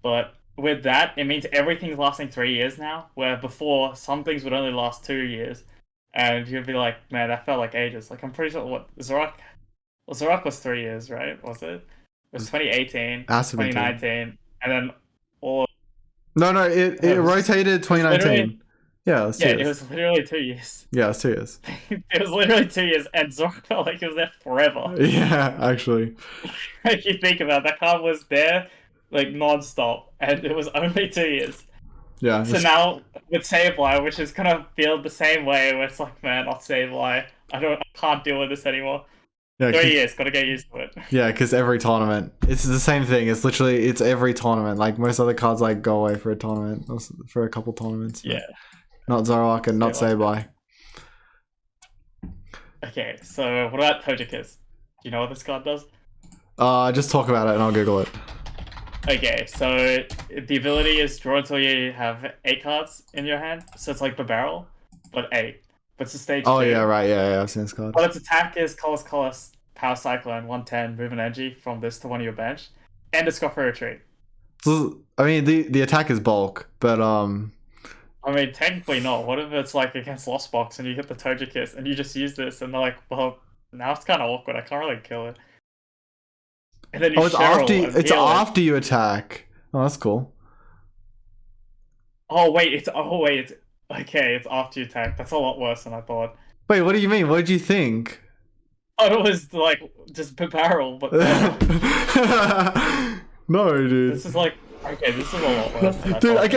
But with that, it means everything's lasting 3 years now, where before some things would only last 2 years. And you'd be like, man, that felt like ages. Like, I'm pretty sure Zorak was 3 years, right? Was it? It was 2018, 2019, and then all. No, it rotated 2019. Yeah, it was literally 2 years. Yeah, it's 2 years. It was literally 2 years, and Zorak felt like it was there forever. Yeah, actually. If you think about it, that card was there like non-stop, and it was only 2 years. Yeah. So now with Sableye, which is gonna feel the same way, where it's like, man, not Sableye. I can't deal with this anymore. Yeah, 3 years, gotta get used to it. yeah, because every tournament, it's the same thing. It's literally, it's every tournament. Like most other cards, like go away for a tournament, or for a couple tournaments. Yeah. Not Zoroark and not Sableye. Okay, so what about Togekiss? Do you know what this card does? Just talk about it and I'll Google it. Okay, so the ability is draw until you have 8 cards in your hand. So it's like the barrel, but 8. But it's a stage 2. Oh yeah, right, yeah, I've seen this card. But its attack is Colorless, Power Cyclone, 110, movement energy from this to one of your bench. And it's got for retreat. So, I mean, the attack is bulk, but I mean, technically not. What if it's like against Lost Box and you get the Togekiss and you just use this and they're like, well, now it's kind of awkward. I can't really kill it. And then you it's after you attack. Oh, that's cool. Oh wait, it's okay. It's after you attack. That's a lot worse than I thought. Wait, what do you mean? What did you think? Oh, it was like just a barrel, but no, dude. This is like okay. This is a lot worse. Than Dude, I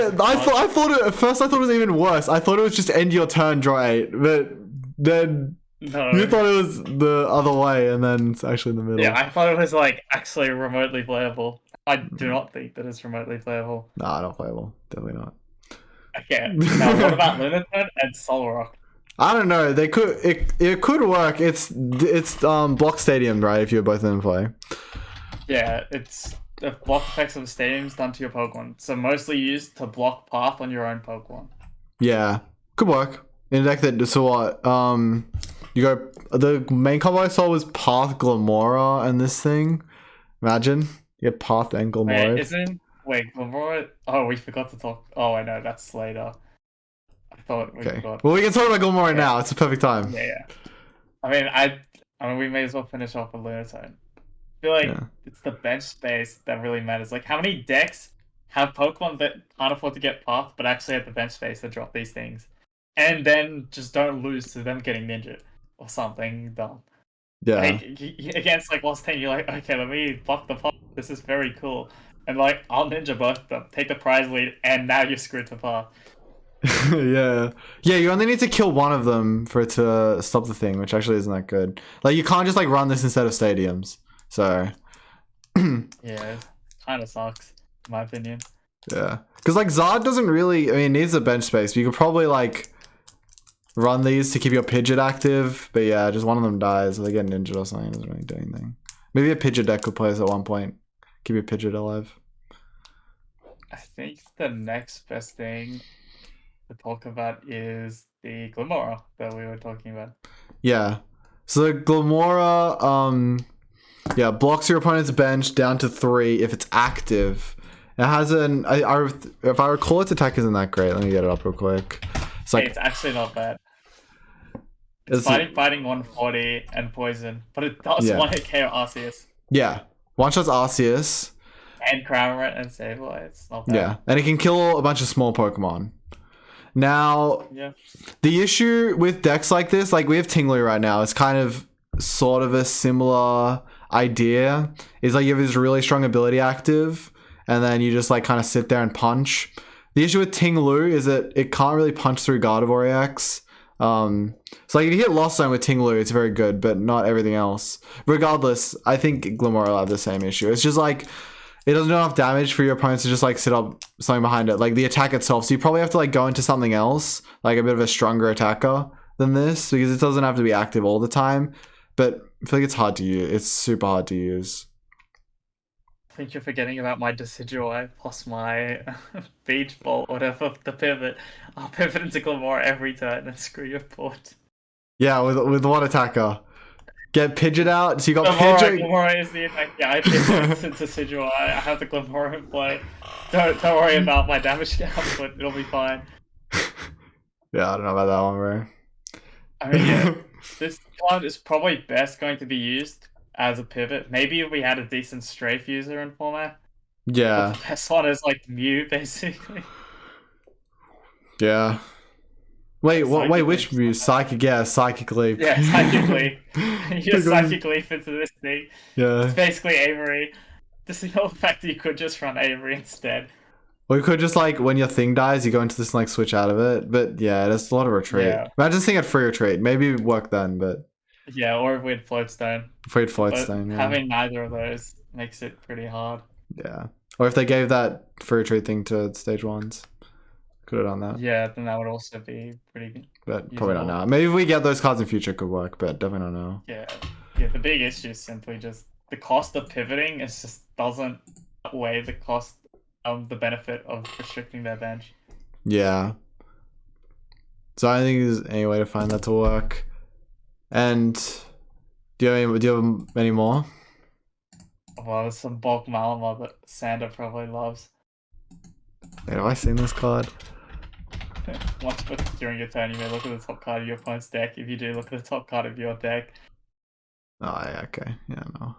thought it at first. I thought it was even worse. I thought it was just end your turn, draw 8, but then. No. You thought it was the other way, and then it's actually in the middle. Yeah, I thought it was like actually remotely playable. I do not think that it's remotely playable. Nah, not playable. Definitely not. Okay. Now, what about Lunatone and Solrock? I don't know. They could. It could work. It's block stadium, right? If you're both in play. Yeah, it's the block effects of stadiums done to your Pokemon. So mostly used to block path on your own Pokemon. Yeah, could work. In a deck that so what? You go. The main combo I saw was Path Glamora and this thing. Imagine you get Path and Glamora. Wait, Glamora? Oh, we forgot to talk. Oh, I know that's later. I thought we forgot. Well, we can talk about Glamora now. It's a perfect time. Yeah. I mean, we may as well finish off with Lunatone. I feel like it's the bench space that really matters. Like, how many decks have Pokemon that can't afford to get Path, but actually have the bench space to drop these things, and then just don't lose to them getting Ninja or something dumb. Yeah. Like, against like Lost 10, you're like, okay, let me block the Path. This is very cool. And like, I'll Ninja both of them, take the prize lead, and now you're screwed to Path. Yeah, you only need to kill one of them for it to stop the thing, which actually isn't that good. Like, you can't just like run this instead of stadiums. So yeah, it kind of sucks, in my opinion. Yeah, because like Zada doesn't really. I mean, it needs a bench space. But you could probably like run these to keep your Pidgeot active. But yeah, just one of them dies, or they get ninja or something. It doesn't really do anything. Maybe a Pidgeot deck could play this at one point. Keep your Pidgeot alive. I think the next best thing to talk about is the Glamora that we were talking about. Yeah. So the Glamora, blocks your opponent's bench down to 3 if it's active. It has if I recall, its attack isn't that great. Let me get it up real quick. It's like, it's actually not bad. It's fighting 140 and poison, but it does one hit KO Arceus. Yeah, one shots Arceus. And Cramorant and Sableye. It's not bad. Yeah, and it can kill a bunch of small Pokemon. Now, the issue with decks like this, like we have Tinglu right now, it's kind of sort of a similar idea. Is like you have this really strong ability active, and then you just like kind of sit there and punch. The issue with Tinglu is that it can't really punch through Gardevoir EX. So like if you hit Lost Zone with Tinglu, it's very good, but not everything else. Regardless, I think Glamora will have the same issue. It's just like it doesn't do enough damage for your opponents to just like sit up something behind it, like the attack itself. So you probably have to like go into something else, like a bit of a stronger attacker than this, because it doesn't have to be active all the time. But I feel like it's hard to use. It's super hard to use. I think you're forgetting about my Decidueye plus my Beach Bolt, whatever, the pivot. I'll pivot into Glamora every turn and screw your board. Yeah, with one attacker. Get Pidgeot out. So you got Pidgeot. Glamora is the attack. Yeah, I pivot into Decidueye. I have the Glamora in play. Don't worry about my damage output. It'll be fine. Yeah, I don't know about that one, bro. I mean, yeah, this card is probably best going to be used as a pivot. Maybe if we had a decent strafe user in format. Yeah. But the best one is like Mew, basically. Yeah. Wait, what? Wait, which Mew? Psychic? Yeah, Psychic Leap. Yeah, Psychic Leap. You just Psychic Leap into this thing. Yeah. It's basically Avery. Just the fact that you could just run Avery instead. Or you could just like when your thing dies, you go into this and like switch out of it. But yeah, there's a lot of retreat. Yeah. Imagine seeing it free retreat. Maybe it would work then, but Yeah, or if we had float stone. free float But stone, yeah. having neither of those makes it pretty hard. Yeah. Or if they gave that free retreat thing to stage ones. Could have done that. Yeah, then that would also be pretty good. But probably not now. Maybe if we get those cards in future, it could work, but definitely not now. Yeah. Yeah, the big issue is simply just the cost of pivoting is just doesn't outweigh the cost of the benefit of restricting their bench. Yeah. So I don't think there's any way to find that to work. And do you have any more? Well, there's some bulk Malama that Sander probably loves. Wait, have I seen this card? Once during your turn, you may look at the top card of your opponent's deck. If you do, look at the top card of your deck. Oh, yeah, okay. Yeah, no.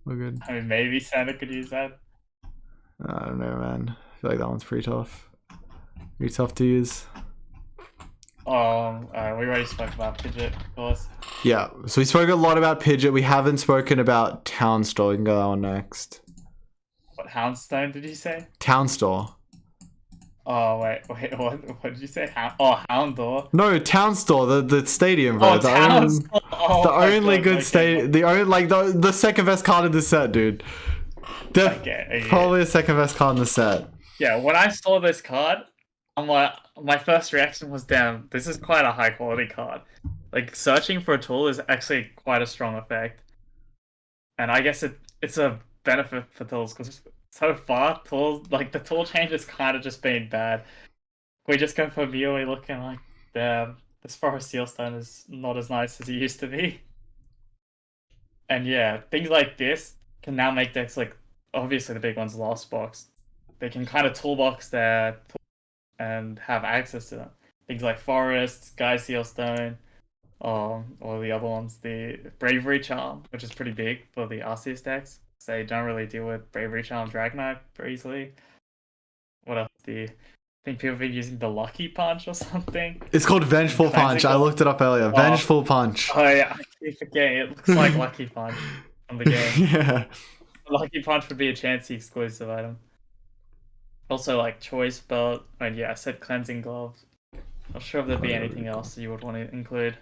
We're good. I mean, maybe Sander could use that. I don't know, man. I feel like that one's pretty tough. Pretty tough to use. We already spoke about Pidgeot, of course. Yeah, so we spoke a lot about Pidgeot. We haven't spoken about Town Store. We can go that one next. What Houndstone did you say? Town Store. Oh wait, what did you say? Houndor. No, Town Store, the stadium, bro. The only good stadium, the second best card in the set, dude. Probably the second best card in the set. Yeah, when I saw this card, my first reaction was, damn, this is quite a high quality card. Like, searching for a tool is actually quite a strong effect. And I guess it's a benefit for tools, because so far, tools, like, the tool change has kind of just been bad. We just go for Mew, looking like, damn, this Forest Sealstone is not as nice as it used to be. And yeah, things like this can now make decks, like, obviously the big one's Lost Box. They can kind of toolbox their and have access to them. Things like Forest, Sky Sealstone, or the other ones, the Bravery Charm, which is pretty big for the Arceus decks. So they don't really deal with Bravery Charm Dragonite very easily. What else? I think people have been using the Lucky Punch or something. It's called Vengeful Punch. I looked it up earlier. Vengeful Punch. Oh yeah, I keep forgetting. It looks like Lucky Punch from the game. Yeah. Lucky Punch would be a Chansey exclusive item. Also, like Choice Belt, and yeah, I said Cleansing Gloves. Not sure if there'd be anything else you would want to include.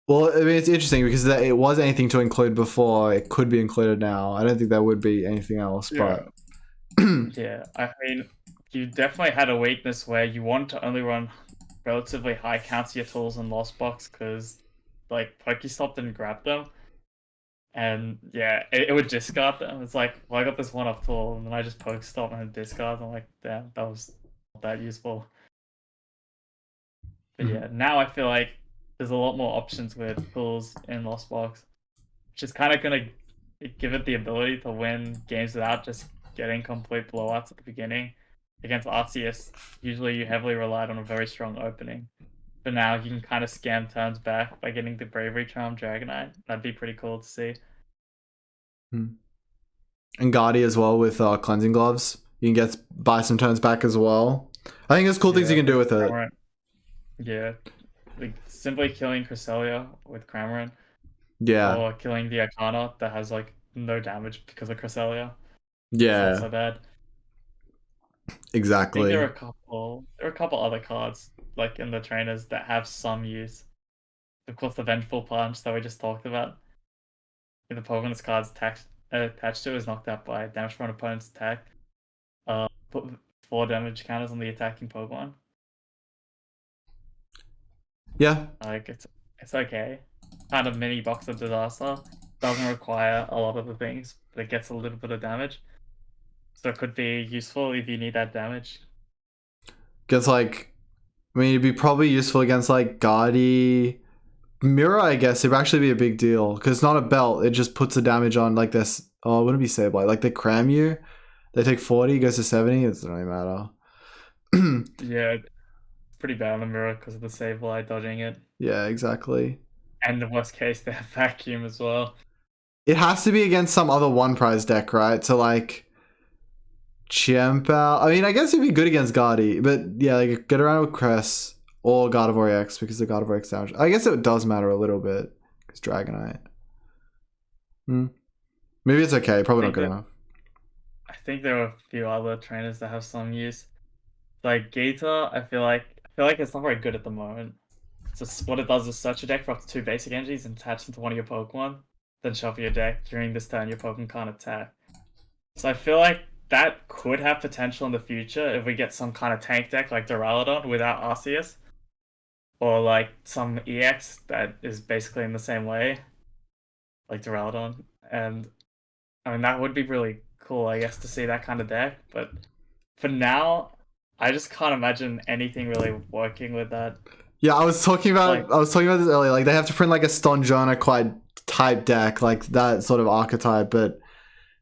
Well, I mean, it's interesting because it was anything to include before. It could be included now. I don't think there would be anything else, Yeah. but Yeah, I mean, you definitely had a weakness where you want to only run relatively high counts of your tools in Lost Box because, like, Pokestop didn't grab them. And yeah, it would discard them. It's like, well, I got this one-off tool, and then I just Pokestop and discard. I'm like, damn, that was not that useful. But yeah, now I feel like there's a lot more options with tools in Lost Box, which is kind of going to give it the ability to win games without just getting complete blowouts at the beginning. Against Arceus, usually you heavily relied on a very strong opening. But now you can kind of scam turns back by getting the Bravery Charm Dragonite. That'd be pretty cool to see. And Gotti as well with Cleansing Gloves. You can buy some turns back as well. I think there's cool things you can do with it. Yeah. Like simply killing Cresselia with Cramorant. Yeah. Or killing the Arcana that has like no damage because of Cresselia. Yeah. It's not so bad. Exactly. I think there are a couple other cards like in the trainers that have some use. Of course, the Vengeful Punch that we just talked about. If the Pokemon's cards attached to it is knocked out by damage from an opponent's attack. Put 4 damage counters on the attacking Pokemon. Yeah. Like it's okay. Kind of mini box of disaster. Doesn't require a lot of the things, but it gets a little bit of damage. So it could be useful if you need that damage. Gets like, I mean, it'd be probably useful against like Gotti. Mirror, I guess, it'd actually be a big deal because it's not a belt. It just puts the damage on like this. Oh, it wouldn't be Sableye. Like they cram you. They take 40, goes to 70. It doesn't really matter. Yeah, it's pretty bad on the Mirror because of the Sableye dodging it. Yeah, exactly. And the worst case, they have Vacuum as well. It has to be against some other one prize deck, right? So like Chiempo. I mean, I guess it'd be good against Gotti, but yeah, like get around with Cress or Gardevoir X because the Gardevoir X damage. I guess it does matter a little bit because Dragonite. Maybe it's okay. Probably not good enough. I think there are a few other trainers that have some use. Like Gator, I feel like it's not very good at the moment. So what it does is search your deck for up to 2 basic energies and attach them to one of your Pokemon. Then shuffle your deck. During this turn, your Pokemon can't attack. So I feel like that could have potential in the future if we get some kind of tank deck like Duraludon without Arceus. Or like some EX that is basically in the same way, like Duraludon. And I mean, that would be really cool, I guess, to see that kind of deck. But for now, I just can't imagine anything really working with that. Yeah, I was talking Like, about this earlier. Like they have to print like a Stonjourner quite type deck, like that sort of archetype. But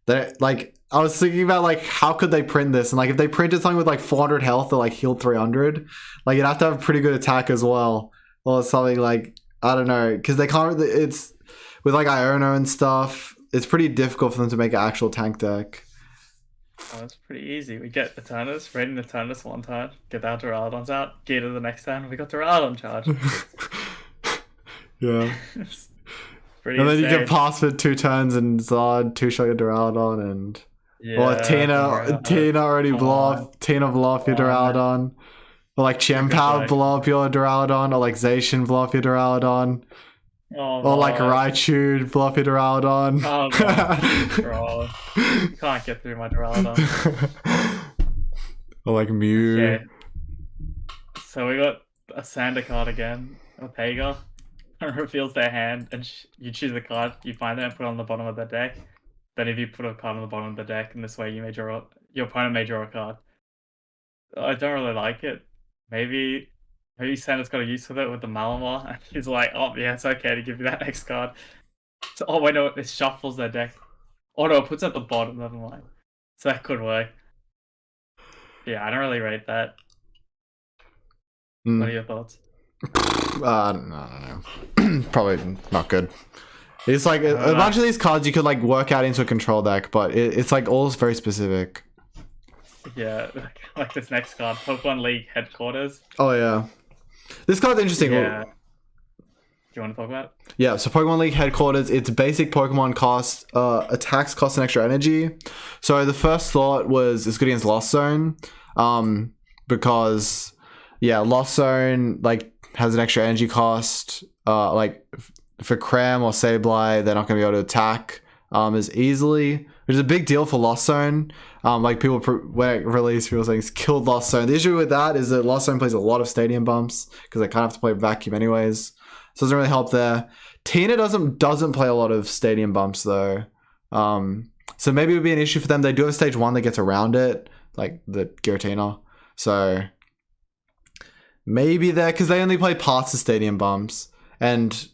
they like I was thinking about like how could they print this, and like if they printed something with like 400 health or like healed 300, like you'd have to have a pretty good attack as well, or something like I don't know, because they can't. It's with like Iono and stuff. It's pretty difficult for them to make an actual tank deck. oh, it's pretty easy. We get Eternus, raiding Eternus one time, get our Duraludons out, get to the next turn, we got Duraludon charge. Yeah. It's pretty And then you insane. can pass for 2 turns and Zod 2-shot your Duraludon and or Yeah, Tina already come blow on. off Tina blow off your Come on. Duraludon. Or like Chien-Pao play. blow up your Duraludon, or like Zacian blow up your Duraludon. Oh, Or like no. Raichu blow up your Duraludon. Oh, no. Bro. You can't get through my Duraludon. Or like Mew. Okay. So we got a Sander card again. Ortega reveals their hand, and you choose a card, you find it and put it on the bottom of the deck. Then if you put a card on the bottom of the deck, and this way you may draw your opponent may draw a card. I don't really like it. Maybe Sander's got a use with it with the Malamar, and he's like, oh yeah, it's okay to give you that next card. So, oh wait, no, it shuffles their deck. Oh no, it puts it at the bottom, never mind. So that could work. Yeah, I don't really rate that. What are your thoughts? I don't know. Probably not good. It's like a bunch of these cards you could like work out into a control deck, but it's like all very specific. Yeah, like this next card, Pokemon League Headquarters. Oh yeah, this card's interesting. Yeah. Do you want to talk about it? Yeah, so Pokemon League Headquarters, its basic Pokemon cost, attacks cost an extra energy. So the first thought was it's good against Lost Zone, because yeah, Lost Zone like has an extra energy cost. Like for Cram or Sableye, they're not going to be able to attack as easily, which is a big deal for Lost Zone. Like people when it released, people saying it's killed Lost Zone. The issue with that is that Lost Zone plays a lot of stadium bumps because they kind of have to play vacuum anyways. So it doesn't really help there. Tina doesn't play a lot of stadium bumps though. So maybe it would be an issue for them. They do have stage 1 that gets around it, like the Giratina. So maybe there, because they only play parts of stadium bumps. And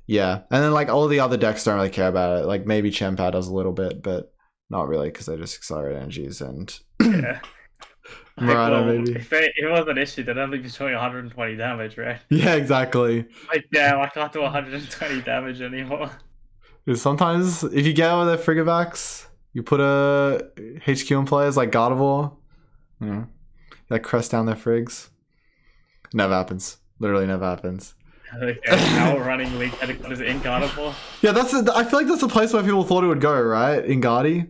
yeah. And then like all the other decks don't really care about it. Like maybe Chien-Pao does a little bit, but not really because they just accelerate energies and Yeah. Murata, maybe. If it was an issue, they'd only be showing 120 damage, right? Yeah, exactly. Like, damn, I can't do 120 damage anymore. Because sometimes if you get out of their Frigavax, you put a HQ in players like Gardevoir, you know, that crest down their frigs. Never happens. Literally never happens. Now we're running League Headquarters in Gardevoir. Yeah, I feel like that's the place where people thought it would go, right? In Gotti.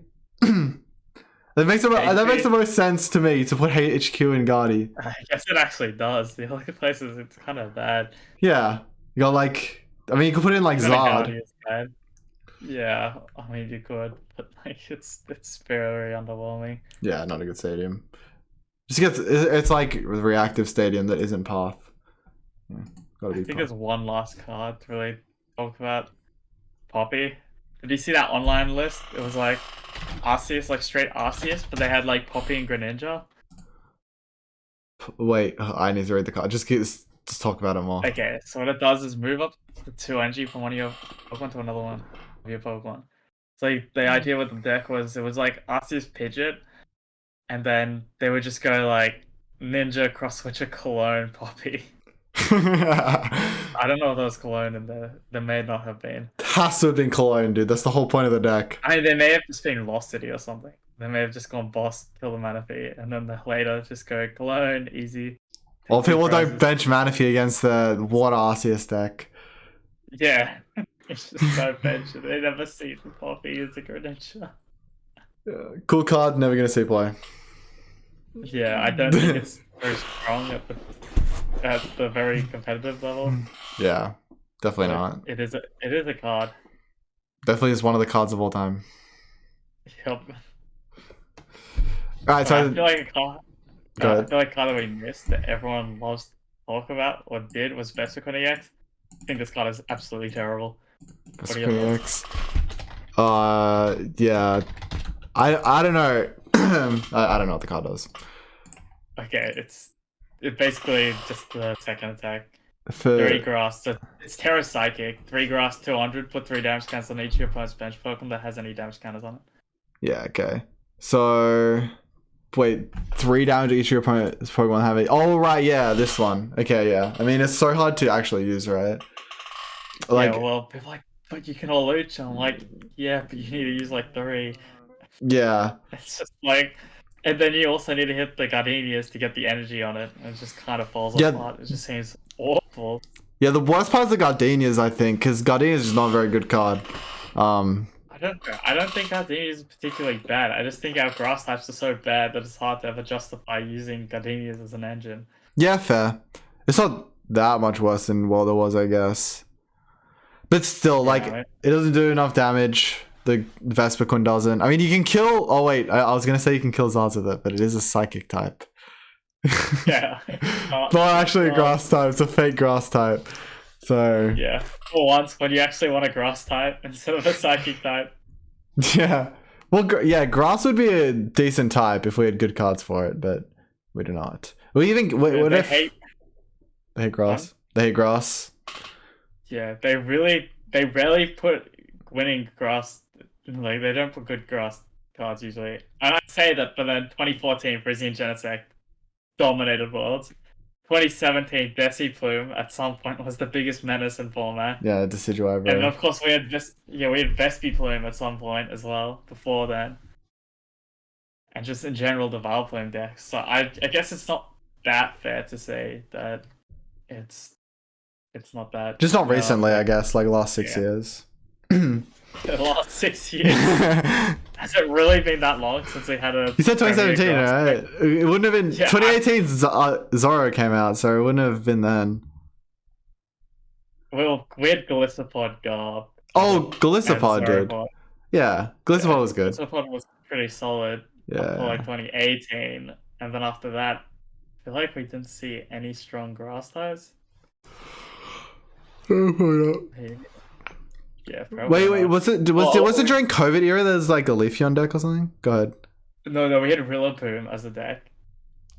That makes the most sense to me to put HQ in Gotti. I guess it actually does. The other places, it's kind of bad. Yeah. You got like, I mean, you could put it in like Zod. Is bad. Yeah, I mean, you could, but like, it's very underwhelming. Yeah, not a good stadium. Just gets, it's like a reactive stadium that isn't Path. Yeah, gotta be I think Path. there's one last card to really talk about. Poppy. Did you see that online list? It was like Arceus, like straight Arceus, but they had like Poppy and Greninja. Wait, I need to read the card. Just talk about it more. Okay, so what it does is move up the 2 energy from one of your Pokemon to another one of your Pokemon. So like, the idea with the deck was it was like Arceus Pidgeot, and then they would just go like Ninja, Cross Switcher, Cologne, Poppy. I don't know if there was Cologne in there. There may not have been. Has to have been Cologne, dude. That's the whole point of the deck. I mean, they may have just been Lost City or something. They may have just gone boss, kill the Manaphy, and then later just go Cologne, easy. Well, people don't bench Manaphy against the Water Arceus deck. Yeah, it's just so bench. They never see the Poppy as a Greninja. Cool card, never gonna see play. Yeah, I don't think it's very strong at the very competitive level. Yeah, definitely not. It is a card. Definitely is one of the cards of all time. Yep. Alright, so I feel like a card. go I ahead. feel like card that we missed that everyone loves to talk about or did was Vesicon EX. I think this card is absolutely terrible. What are your thoughts? Yeah. I don't know. I don't know what the card does. Okay, it's basically just the second attack. For 3 grass. So it's Terra Psychic. 3 grass, 200. Put 3 damage counters on each of your opponent's bench Pokemon that has any damage counters on it. yeah, okay. So wait, 3 damage to each of your opponent's Pokemon have it. Oh right, yeah, this one. Okay, yeah. I mean, it's so hard to actually use, right? Like, yeah, well, people are like, but you can all leech. I'm like, yeah, but you need to use like 3. yeah. It's just like, and then you also need to hit the Gardenias to get the energy on it. And it just kind of falls Yeah. apart. It just seems awful. Yeah, the worst part is the Gardenias, I think, because Gardenias is not a very good card. I don't think Gardenia is particularly bad. I just think our grass types are so bad that it's hard to ever justify using Gardenias as an engine. Yeah, fair. It's not that much worse than what there was, I guess. But still, like, right? it doesn't do enough damage. The Vespiquen doesn't. I mean, you can kill... Oh, wait. I was going to say you can kill Zada with it, but it is a psychic type. Yeah. Not actually a grass type. It's a fake grass type. So... Yeah. For once, when you actually want a grass type instead of a psychic type. Yeah. Well, yeah, grass would be a decent type if we had good cards for it, but we do not. We even... What They if... hate... They hate grass. They hate grass. Yeah, they rarely put winning grass, like, they don't put good grass cards usually. And I say that, but then 2014, Frisian Genesect dominated Worlds. 2017, Bessie Plume at some point was the biggest menace in format. Yeah, Decidueye, bro. And of course we had Vespi Plume at some point as well, before then. And just in general, the Vileplume decks. So I guess it's not that fair to say that it's not that. Just not recently, I guess, like last 6 Yeah. years. The last 6 years. Has it really been that long since we had a... You said 2017, right? It wouldn't have been... Yeah, 2018, Zoro came out, so it wouldn't have been then. Well, we had Galissapod Garb. Oh, Galissapod did. Zorobot. Yeah, Galissapod was good. Galissapod was pretty solid Yeah. up to like 2018. And then after that, I feel like we didn't see any strong grass types. Yeah, probably Wait, not. was it during COVID era there's like a Leafeon deck or something? Go ahead. No, we had Rillaboom as a deck.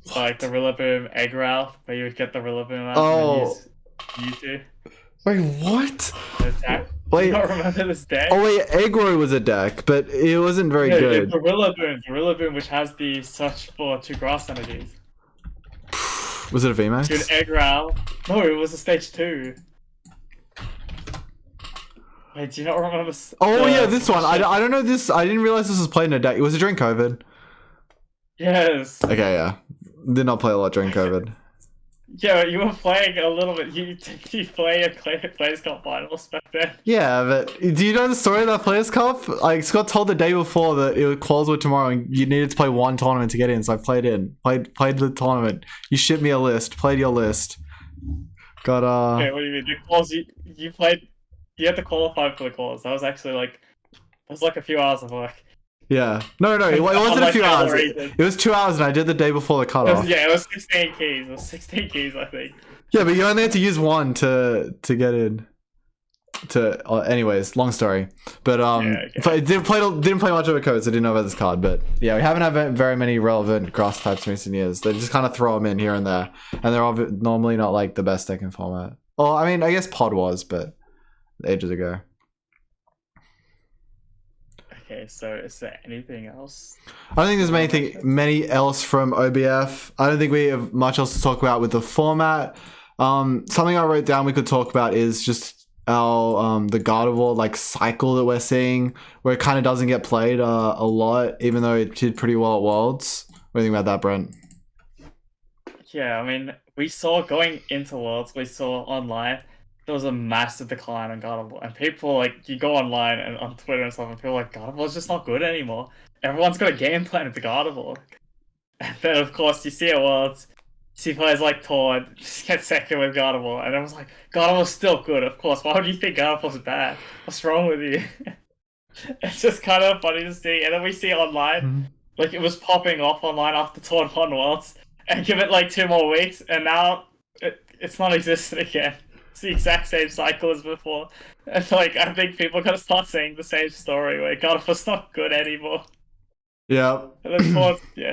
So like the Rillaboom Eggrow, where you would get the Rillaboom out and use Mewtwo Wait, what? to attack. Wait. Do you not remember this deck? Oh wait, Eggroy was a deck, but it wasn't very good. The Rillaboom which has the search for 2 grass energies. Was it a VMAX? Dude, Eggrow. No, it was a stage 2. Wait, do you not remember? Oh yeah, this one. I don't know this. I didn't realize this was played in a deck. Was it during COVID? Yes. Okay, yeah. Did not play a lot during COVID. Yeah, you were playing a little bit. You play a Players Cup finals back then. Yeah, but do you know the story of that Players Cup? Like, Scott told the day before that quals were tomorrow and you needed to play one tournament to get in, so I played the tournament. You shipped me a list, played your list. Got Okay, what do you mean? The calls you played, you had to qualify for the calls. That was actually like a few hours of work. Yeah. No, it wasn't a few hours. It was 2 hours and I did the day before the cutoff. It was 16 keys. It was 16 keys, I think. Yeah, but you only had to use one to get in. Anyways, long story. But okay. didn't play much of a code, so I didn't know about this card. But yeah, we haven't had very many relevant grass types in recent years. They just kind of throw them in here and there, and they're normally not like the best deck in format. Well, I mean, I guess Pod was, but ages ago. Okay, so is there anything else? I don't think there's many else from OBF. I don't think we have much else to talk about with the format. Something I wrote down we could talk about is just our the Gardevoir like cycle that we're seeing, where it kind of doesn't get played a lot, even though it did pretty well at Worlds. What do you think about that, Brent? Yeah, I mean, we saw going into Worlds, we saw online, there was a massive decline on Gardevoir. And people, like, you go online and on Twitter and stuff, and people are like, Gardevoir's just not good anymore. everyone's got a game plan with the Gardevoir. And then, of course, you see at Worlds, you see players like Todd just get second with Gardevoir, and I was like, Gardevoir's still good, of course. Why would you think Gardevoir's bad? What's wrong with you? It's just kind of funny to see. And then we see online, like it was popping off online after Todd won Worlds, and give it like 2 more weeks, and now it's non-existent again. It's the exact same cycle as before. And like, I think people are gonna start saying the same story where Gardevoir's not good anymore. Yeah. And then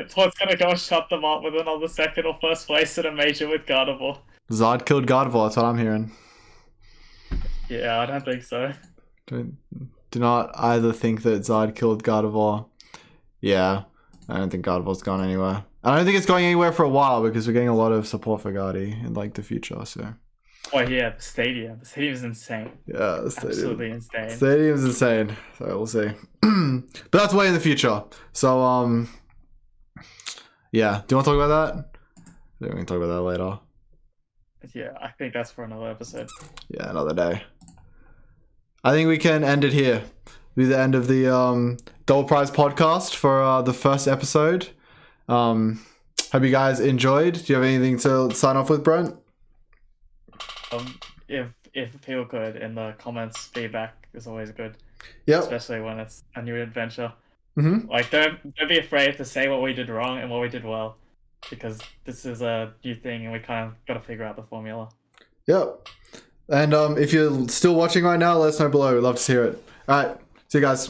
Todd's gonna go and shut them up with another second or first place in a major with Gardevoir. Zod killed Gardevoir, that's what I'm hearing. Yeah, I don't think so. Do not either think that Zod killed Gardevoir. Yeah, I don't think Gardevoir's gone anywhere. I don't think it's going anywhere for a while because we're getting a lot of support for Gotti in like the future, so. Oh yeah, the stadium. The stadium is insane. Yeah, the stadium. Absolutely insane. Stadium's insane. So we'll see. But that's way in the future. So yeah. Do you want to talk about that? I think we can talk about that later. Yeah, I think that's for another episode. Yeah, another day. I think we can end it here. Be the end of the Double Prize podcast for the first episode. Hope you guys enjoyed. Do you have anything to sign off with, Brent? If people could, in the comments, feedback is always good. Yep. Especially when it's a new adventure. Mm-hmm. Like, don't be afraid to say what we did wrong and what we did well, because this is a new thing and we kind of got to figure out the formula. Yep. And if you're still watching right now, let us know below. We'd love to hear it. All right. See you guys.